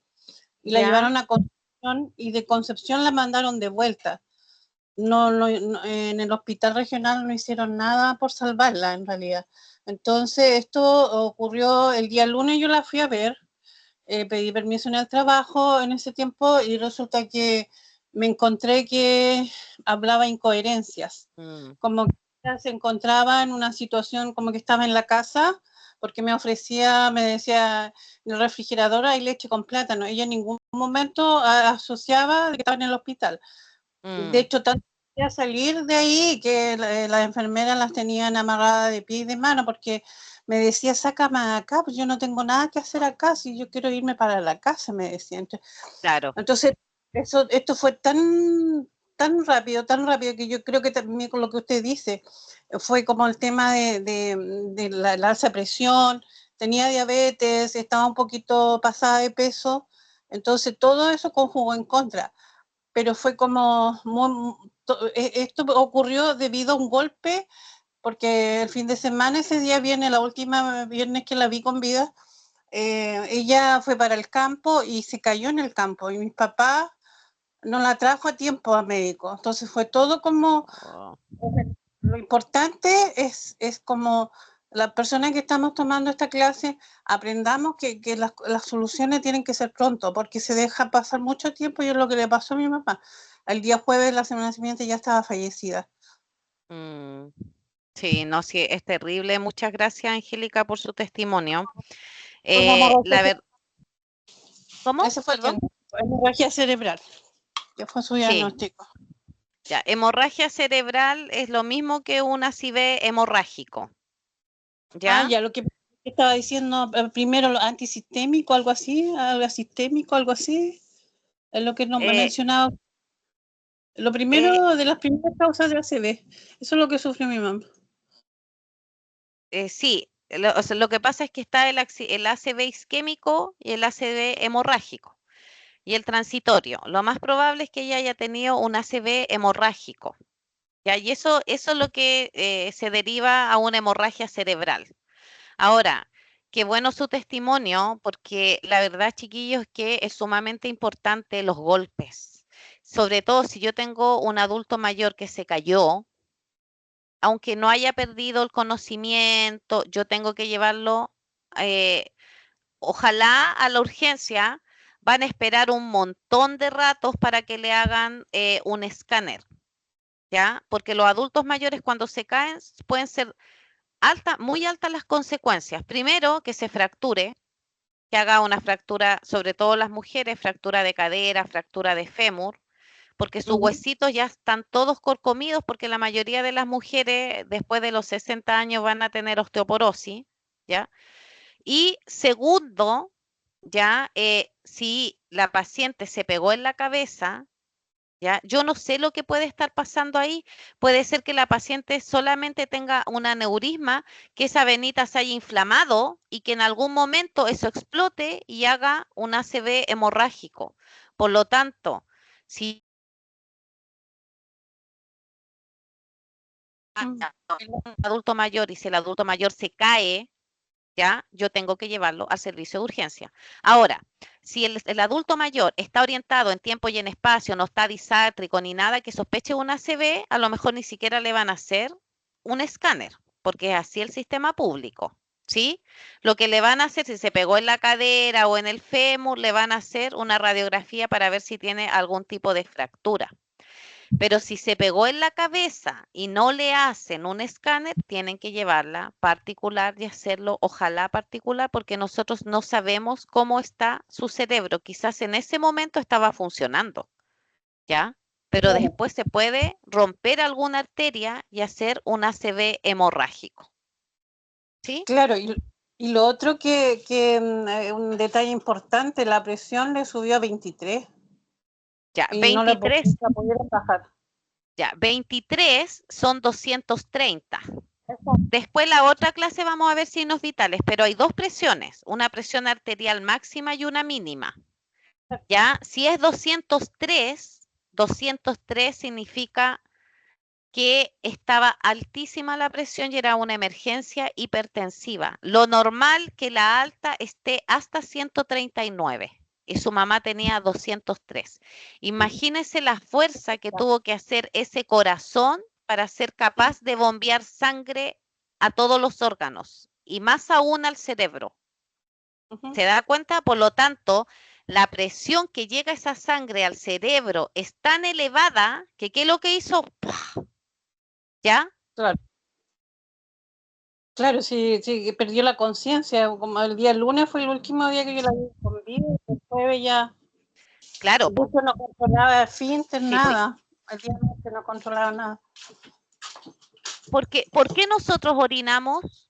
y la llevaron a Concepción y de Concepción la mandaron de vuelta. En el hospital regional no hicieron nada por salvarla en realidad. Entonces esto ocurrió el día lunes, yo la fui a ver, pedí permiso en el trabajo en ese tiempo y resulta que me encontré que hablaba incoherencias, como que ella se encontraba en una situación como que estaba en la casa, porque me decía, en el refrigerador hay leche con plátano. Ella en ningún momento asociaba que estaba en el hospital. De hecho, tanto quería salir de ahí que las enfermeras las tenían amarradas de pie y de mano porque me decía, sácame acá, pues yo no tengo nada que hacer acá, si yo quiero irme para la casa, me decía. Entonces esto fue tan rápido que yo creo que también con lo que usted dice, fue como el tema de la alza presión, tenía diabetes, estaba un poquito pasada de peso, entonces todo eso conjugó en contra. Pero fue como, esto ocurrió debido a un golpe, porque el fin de semana, ese día viene, la última viernes que la vi con vida, ella fue para el campo y se cayó en el campo y mis papás no la trajo a tiempo a médico. Entonces fue todo como, lo importante es como las personas que estamos tomando esta clase, aprendamos que las soluciones tienen que ser pronto, porque se deja pasar mucho tiempo y es lo que le pasó a mi mamá. El día jueves, la semana siguiente, ya estaba fallecida. Sí, no, sí, es terrible. Muchas gracias, Angélica, por su testimonio. ¿Cómo? Ese fue el hemorragia cerebral, que fue su diagnóstico. Ya, hemorragia cerebral es lo mismo que un ACV hemorrágico. ¿Ya? Ya, lo que estaba diciendo primero, lo antisistémico, algo así, algo así, es lo que no me mencionaba. Lo primero, de las primeras causas de ACV, eso es lo que sufrió mi mamá. Sí, o sea, lo que pasa es que está el ACV isquémico y el ACV hemorrágico y el transitorio. Lo más probable es que ella haya tenido un ACV hemorrágico. ¿Ya? Y eso es lo que se deriva a una hemorragia cerebral. Ahora, qué bueno su testimonio, porque la verdad, chiquillos, que es sumamente importante los golpes. Sobre todo si yo tengo un adulto mayor que se cayó, aunque no haya perdido el conocimiento, yo tengo que llevarlo, ojalá a la urgencia, van a esperar un montón de ratos para que le hagan un escáner, ¿ya? Porque los adultos mayores cuando se caen pueden ser muy altas las consecuencias. Primero, que se fracture, que haga una fractura, sobre todo las mujeres, fractura de cadera, fractura de fémur, porque sus huesitos ya están todos corcomidos, porque la mayoría de las mujeres después de los 60 años van a tener osteoporosis, ¿ya? Y segundo, ya, si la paciente se pegó en la cabeza, ¿ya? Yo no sé lo que puede estar pasando ahí. Puede ser que la paciente solamente tenga un aneurisma, que esa venita se haya inflamado y que en algún momento eso explote y haga un ACV hemorrágico. Por lo tanto, si un adulto mayor y si el adulto mayor se cae, ¿ya? Yo tengo que llevarlo al servicio de urgencia. Ahora, si el adulto mayor está orientado en tiempo y en espacio, no está disátrico ni nada que sospeche un ACV, a lo mejor ni siquiera le van a hacer un escáner, porque es así el sistema público, ¿sí? Lo que le van a hacer, si se pegó en la cadera o en el fémur, le van a hacer una radiografía para ver si tiene algún tipo de fractura. Pero si se pegó en la cabeza y no le hacen un escáner, tienen que llevarla particular y hacerlo, ojalá particular, porque nosotros no sabemos cómo está su cerebro. Quizás en ese momento estaba funcionando, ¿ya? Pero después se puede romper alguna arteria y hacer un ACV hemorrágico. ¿Sí? Claro, y lo otro que un detalle importante, la presión le subió a 23 Ya, y no la 23. pudieron bajar. Ya, 23 son 230. Después la otra clase vamos a ver signos vitales, pero hay dos presiones, una presión arterial máxima y una mínima. ¿Ya? Si es 203, 203 significa que estaba altísima la presión y era una emergencia hipertensiva. Lo normal que la alta esté hasta 139 y su mamá tenía 203. Imagínense la fuerza que tuvo que hacer ese corazón para ser capaz de bombear sangre a todos los órganos y más aún al cerebro. ¿Se da cuenta? Por lo tanto, la presión que llega esa sangre al cerebro es tan elevada que ¿qué es lo que hizo? ¿Ya? Claro. Claro, sí, sí, perdió la conciencia, como el día lunes fue el último día que yo la vi con vida, el jueves ya. Claro. De hecho, no controlaba esfínter, Sí, nada. El día lunes no controlaba nada. ¿Por qué nosotros orinamos?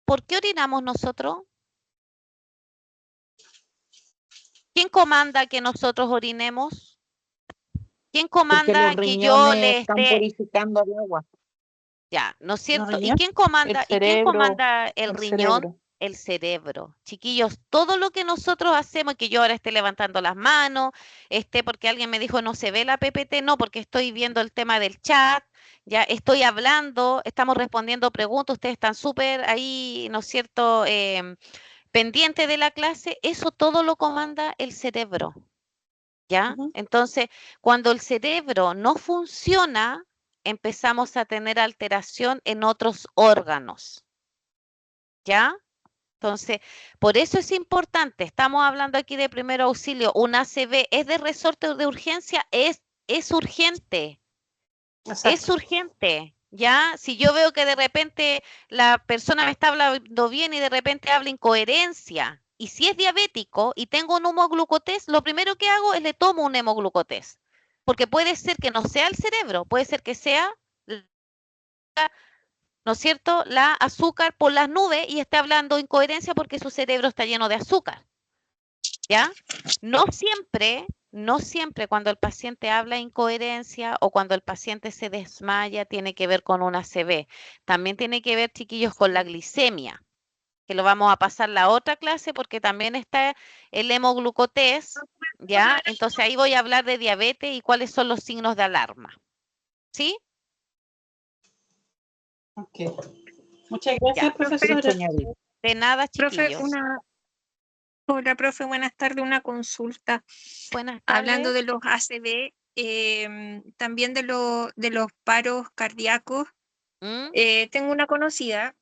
¿Por qué orinamos nosotros? ¿Quién comanda que nosotros orinemos? ¿Quién Porque comanda los que yo riñones le están esté? purificando el agua. Ya, ¿no es cierto? ¿Y riñones, quién comanda? El ¿Y quién cerebro, comanda el el riñón? cerebro. El cerebro. Chiquillos, todo lo que nosotros hacemos, que yo ahora esté levantando las manos, porque alguien me dijo no se ve la PPT, no, porque estoy viendo el tema del chat, ya estoy hablando, estamos respondiendo preguntas, ustedes están súper ahí, ¿no es cierto? Pendiente de la clase, eso todo lo comanda el cerebro, ¿ya? Entonces, cuando el cerebro no funciona, empezamos a tener alteración en otros órganos, ¿ya? Entonces, por eso es importante, estamos hablando aquí de primer auxilio, un ACV es de resorte de urgencia, es urgente, es urgente, ¿ya? Si yo veo que de repente la persona me está hablando bien y de repente habla incoherencia, y si es diabético y tengo un hemoglucotés, lo primero que hago es le tomo un hemoglucotés, porque puede ser que no sea el cerebro, puede ser que sea, ¿no es cierto?, la azúcar por las nubes y esté hablando incoherencia porque su cerebro está lleno de azúcar, ¿ya? No siempre cuando el paciente habla incoherencia o cuando el paciente se desmaya tiene que ver con un ACV. También tiene que ver, chiquillos, con la glicemia, que lo vamos a pasar la otra clase porque también está el hemoglucotés, ¿ya? Entonces ahí voy a hablar de diabetes y cuáles son los signos de alarma, ¿sí? Ok. Muchas gracias, Ya. profesora. De nada, Profe, chiquillos. Hola, profe, buenas tardes. Una consulta. Buenas Hablando tardes. de los ACV, también de los paros cardíacos, tengo una conocida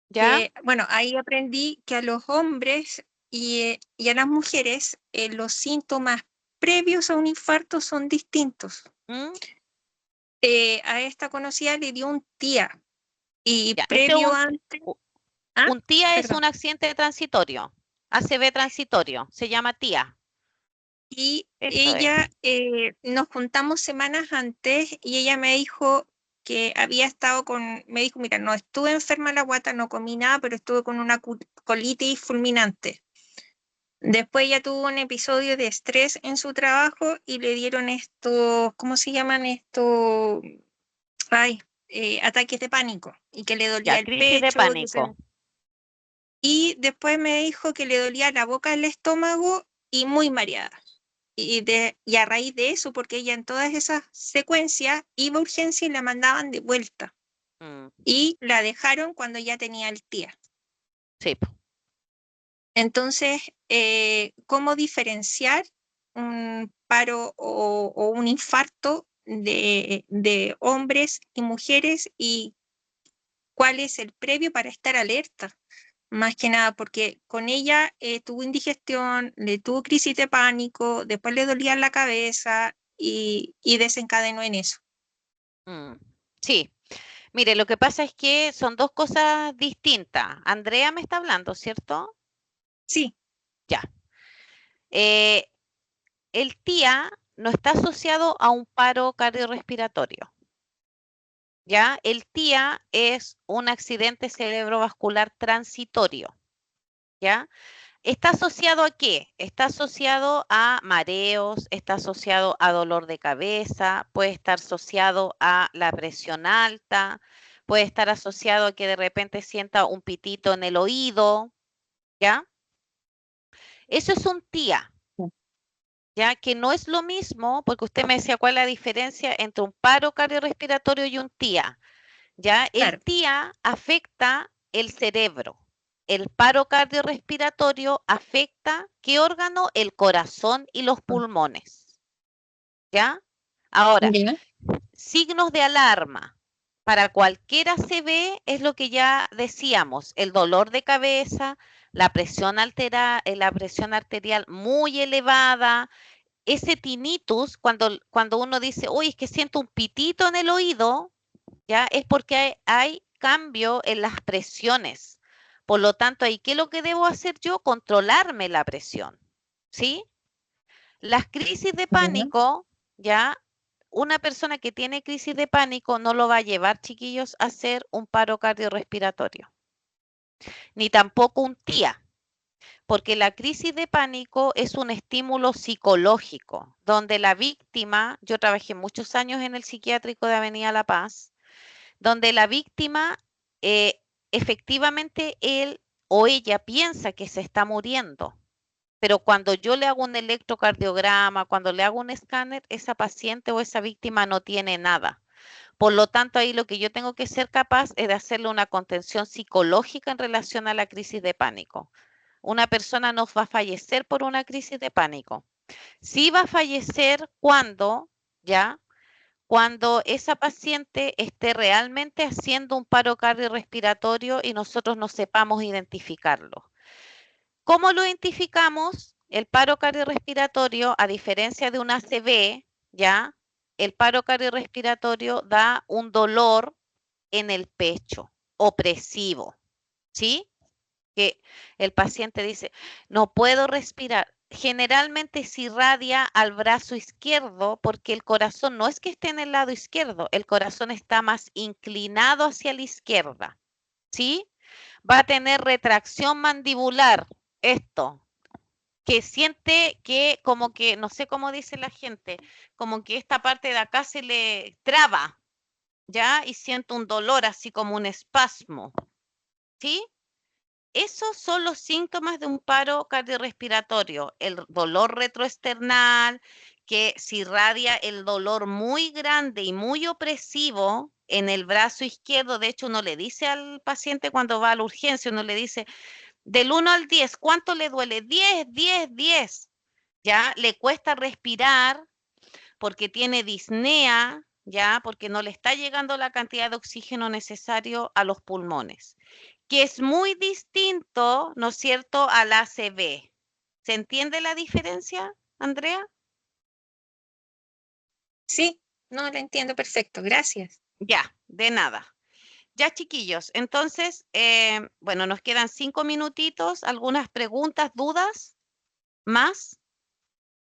¿Ya? que, bueno, ahí aprendí que a los hombres y a las mujeres los síntomas previos a un infarto son distintos. A esta conocida le dio un TIA y Ya, previo antes... Un TIA es Perdón. un accidente transitorio, ACV transitorio, se llama TIA. Y Eso ella, nos juntamos semanas antes y ella me dijo que había estado me dijo, mira, no estuve enferma de la guata, no comí nada, pero estuve con una colitis fulminante. Después ella tuvo un episodio de estrés en su trabajo y le dieron estos, ¿cómo se llaman estos? Ay, ataques de pánico y que le dolía Ya, el crisis de pecho. pánico. Y después me dijo que le dolía la boca, el estómago y muy mareada. Y a raíz de eso, porque ella en todas esas secuencias iba a urgencia y la mandaban de vuelta. Y la dejaron cuando ya tenía el TIA. Sí. Entonces, ¿cómo diferenciar un paro o un infarto de hombres y mujeres y cuál es el previo para estar alerta? Más que nada, porque con ella tuvo indigestión, le tuvo crisis de pánico, después le dolía la cabeza y desencadenó en eso. Sí. Mire, lo que pasa es que son dos cosas distintas. Andrea me está hablando, ¿cierto? Sí. Ya. El TIA no está asociado a un paro cardiorrespiratorio. ¿Ya? El TIA es un accidente cerebrovascular transitorio. ¿Ya? ¿Está asociado a qué? Está asociado a mareos, está asociado a dolor de cabeza, puede estar asociado a la presión alta, puede estar asociado a que de repente sienta un pitito en el oído, ¿ya? Eso es un TIA, ¿ya? Que no es lo mismo, porque usted me decía cuál es la diferencia entre un paro cardiorrespiratorio y un TIA, ¿ya? El TIA afecta el cerebro. El paro cardiorrespiratorio afecta, ¿qué órgano? El corazón y los pulmones, ¿ya? Ahora, signos de alarma. Para cualquier ACV es lo que ya decíamos, el dolor de cabeza, la presión arterial muy elevada, ese tinnitus, cuando uno dice, uy, es que siento un pitito en el oído, ¿ya? Es porque hay cambio en las presiones. Por lo tanto, ¿qué es lo que debo hacer yo? Controlarme la presión, ¿sí? Las crisis de pánico, ¿ya? Una persona que tiene crisis de pánico no lo va a llevar, chiquillos, a hacer un paro cardiorrespiratorio, ni tampoco un TIA, porque la crisis de pánico es un estímulo psicológico, donde la víctima, yo trabajé muchos años en el psiquiátrico de Avenida La Paz, donde la víctima efectivamente él o ella piensa que se está muriendo, pero cuando yo le hago un electrocardiograma, cuando le hago un escáner, esa paciente o esa víctima no tiene nada. Por lo tanto, ahí lo que yo tengo que ser capaz es de hacerle una contención psicológica en relación a la crisis de pánico. Una persona no va a fallecer por una crisis de pánico. Sí va a fallecer cuando, ¿ya? Cuando esa paciente esté realmente haciendo un paro cardiorrespiratorio y nosotros no sepamos identificarlo. ¿Cómo lo identificamos? El paro cardiorrespiratorio, a diferencia de un ACV, ¿ya? El paro cardiorrespiratorio da un dolor en el pecho, opresivo, ¿sí? Que el paciente dice, no puedo respirar. Generalmente se irradia al brazo izquierdo porque el corazón no es que esté en el lado izquierdo, el corazón está más inclinado hacia la izquierda, ¿sí? Va a tener retracción mandibular, esto, que siente que como que, no sé cómo dice la gente, como que esta parte de acá se le traba, ¿ya? Y siente un dolor así como un espasmo, ¿sí? Esos son los síntomas de un paro cardiorrespiratorio, el dolor retroesternal, que se irradia el dolor muy grande y muy opresivo en el brazo izquierdo. De hecho, uno le dice al paciente cuando va a la urgencia, uno le dice, del 1 al 10, ¿cuánto le duele? 10, 10, 10. Ya le cuesta respirar porque tiene disnea, ya porque no le está llegando la cantidad de oxígeno necesario a los pulmones, que es muy distinto, ¿no es cierto?, al ACV. ¿Se entiende la diferencia, Andrea? Sí, no, la entiendo perfecto, gracias. Ya, de nada. Ya, chiquillos, entonces, bueno, nos quedan 5 minutitos, algunas preguntas, dudas, más,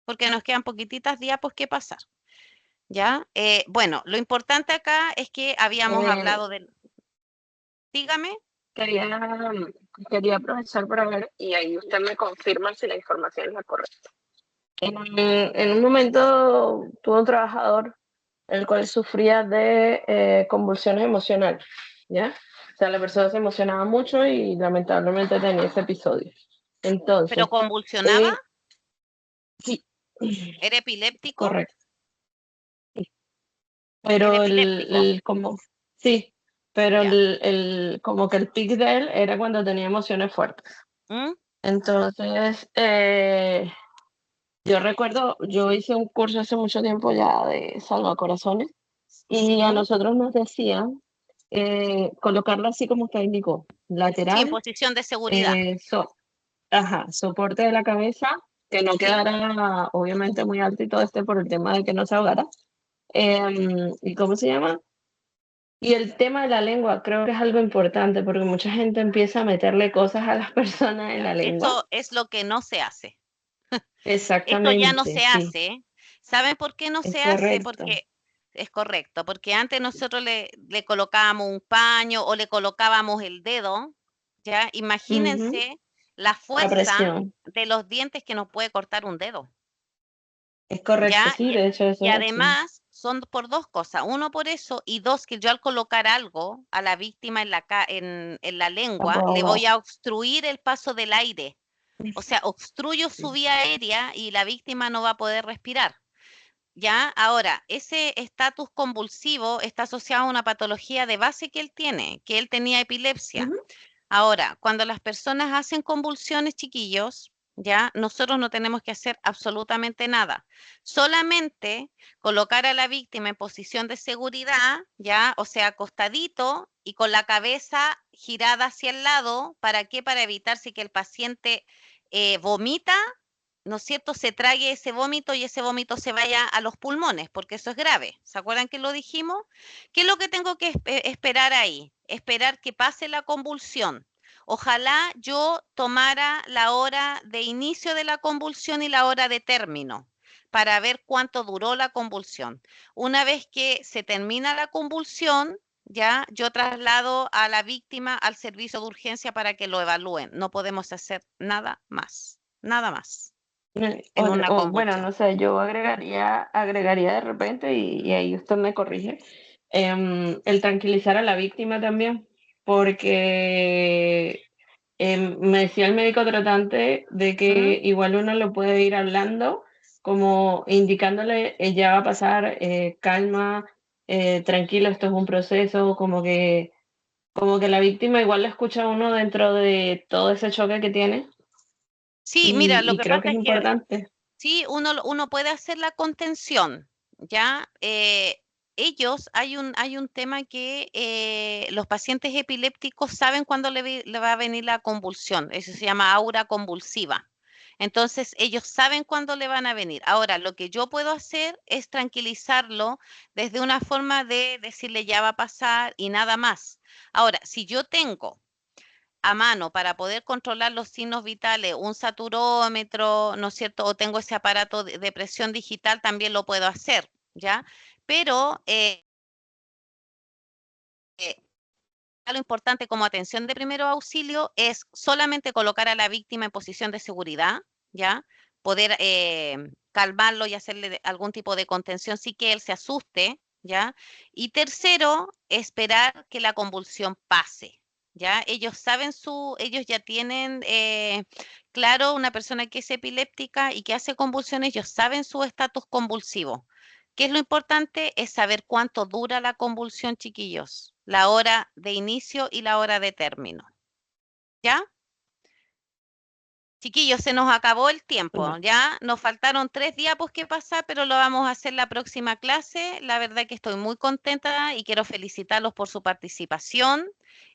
porque nos quedan poquititas diapos que pasar. ¿Ya? Bueno, lo importante acá es que habíamos hablado del... Dígame. quería aprovechar para ver, y ahí usted me confirma si la información es la correcta. En un momento tuve un trabajador el cual sufría de convulsiones emocionales, ¿ya? O sea, la persona se emocionaba mucho y lamentablemente tenía ese episodio. Entonces, ¿Pero convulsionaba? Sí. ¿Era epiléptico? Correcto. Sí. Pero ¿Era epiléptico? sí, pero Ya. como que el pic de él era cuando tenía emociones fuertes. Entonces, yo recuerdo, yo hice un curso hace mucho tiempo ya de salvacorazones y a nosotros nos decían colocarlo así como usted indicó, Sí, en lateral, posición de seguridad. soporte de la cabeza, que no quedara obviamente muy alto y todo por el tema de que no se ahogara. ¿Y cómo se llama? Y el tema de la lengua creo que es algo importante porque mucha gente empieza a meterle cosas a las personas en la lengua. Eso es lo que no se hace. Esto ya no Exactamente, se sí. hace. ¿Saben por qué no Es se hace? correcto. Porque es correcto, porque antes nosotros le colocábamos un paño o le colocábamos el dedo, ¿ya? Imagínense la La fuerza presión. de los dientes que nos puede cortar un dedo, Es correcto, ¿ya? sí, de hecho eso Y es así. además son por dos cosas. Uno, por eso, y dos, que yo al colocar algo a la víctima en la lengua, puedo le ahogar. voy a obstruir el paso del aire. O sea, obstruyo su vía aérea y la víctima no va a poder respirar. ¿Ya? Ahora, ese estatus convulsivo está asociado a una patología de base que él tiene, que él tenía epilepsia. Ahora, cuando las personas hacen convulsiones, chiquillos, ya nosotros no tenemos que hacer absolutamente nada. Solamente colocar a la víctima en posición de seguridad, ya, o sea, acostadito y con la cabeza girada hacia el lado. ¿Para qué? Para evitar si que el paciente vomita, ¿no es cierto?, se trague ese vómito y ese vómito se vaya a los pulmones, porque eso es grave. ¿Se acuerdan que lo dijimos? ¿Qué es lo que tengo que esperar ahí? Esperar que pase la convulsión. Ojalá yo tomara la hora de inicio de la convulsión y la hora de término para ver cuánto duró la convulsión. Una vez que se termina la convulsión, ya yo traslado a la víctima al servicio de urgencia para que lo evalúen. No podemos hacer nada más, nada más. En una Bueno, convulsión. no sé, yo agregaría de repente, y ahí usted me corrige, el tranquilizar a la víctima también, porque me decía el médico tratante de que igual uno lo puede ir hablando, como indicándole, ya va a pasar, calma, tranquilo, esto es un proceso, como que la víctima igual lo escucha a uno dentro de todo ese choque que tiene. Sí, mira, lo Y que creo que pasa es es que importante. sí, uno puede hacer la contención, ¿ya? Hay un tema que los pacientes epilépticos saben cuándo le va a venir la convulsión. Eso se llama aura convulsiva. Entonces, ellos saben cuándo le van a venir. Ahora, lo que yo puedo hacer es tranquilizarlo desde una forma de decirle ya va a pasar y nada más. Ahora, si yo tengo a mano para poder controlar los signos vitales, un saturómetro, ¿no es cierto? O tengo ese aparato de presión digital, también lo puedo hacer, ¿ya? Pero lo importante como atención de primero auxilio es solamente colocar a la víctima en posición de seguridad, ¿ya? Poder calmarlo y hacerle algún tipo de contención sin que él se asuste, ¿ya? Y tercero, esperar que la convulsión pase, ¿ya? Ellos ya tienen claro, una persona que es epiléptica y que hace convulsiones, ellos saben su estatus convulsivo. ¿Qué es lo importante? Es saber cuánto dura la convulsión, chiquillos. La hora de inicio y la hora de término. ¿Ya? Chiquillos, se nos acabó el tiempo, ¿ya? Nos faltaron 3 diapos que pasar, pero lo vamos a hacer la próxima clase. La verdad que estoy muy contenta y quiero felicitarlos por su participación.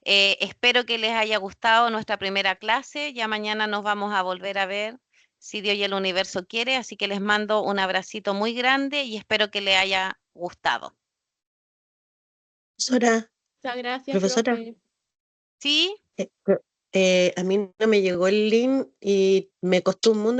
Espero que les haya gustado nuestra primera clase. Ya mañana nos vamos a volver a ver, si Dios y el universo quiere. Así que les mando un abracito muy grande y espero que les haya gustado. Profesora, Muchas gracias, profesora, profe. ¿Sí? a mí no me llegó el link y me costó un mundo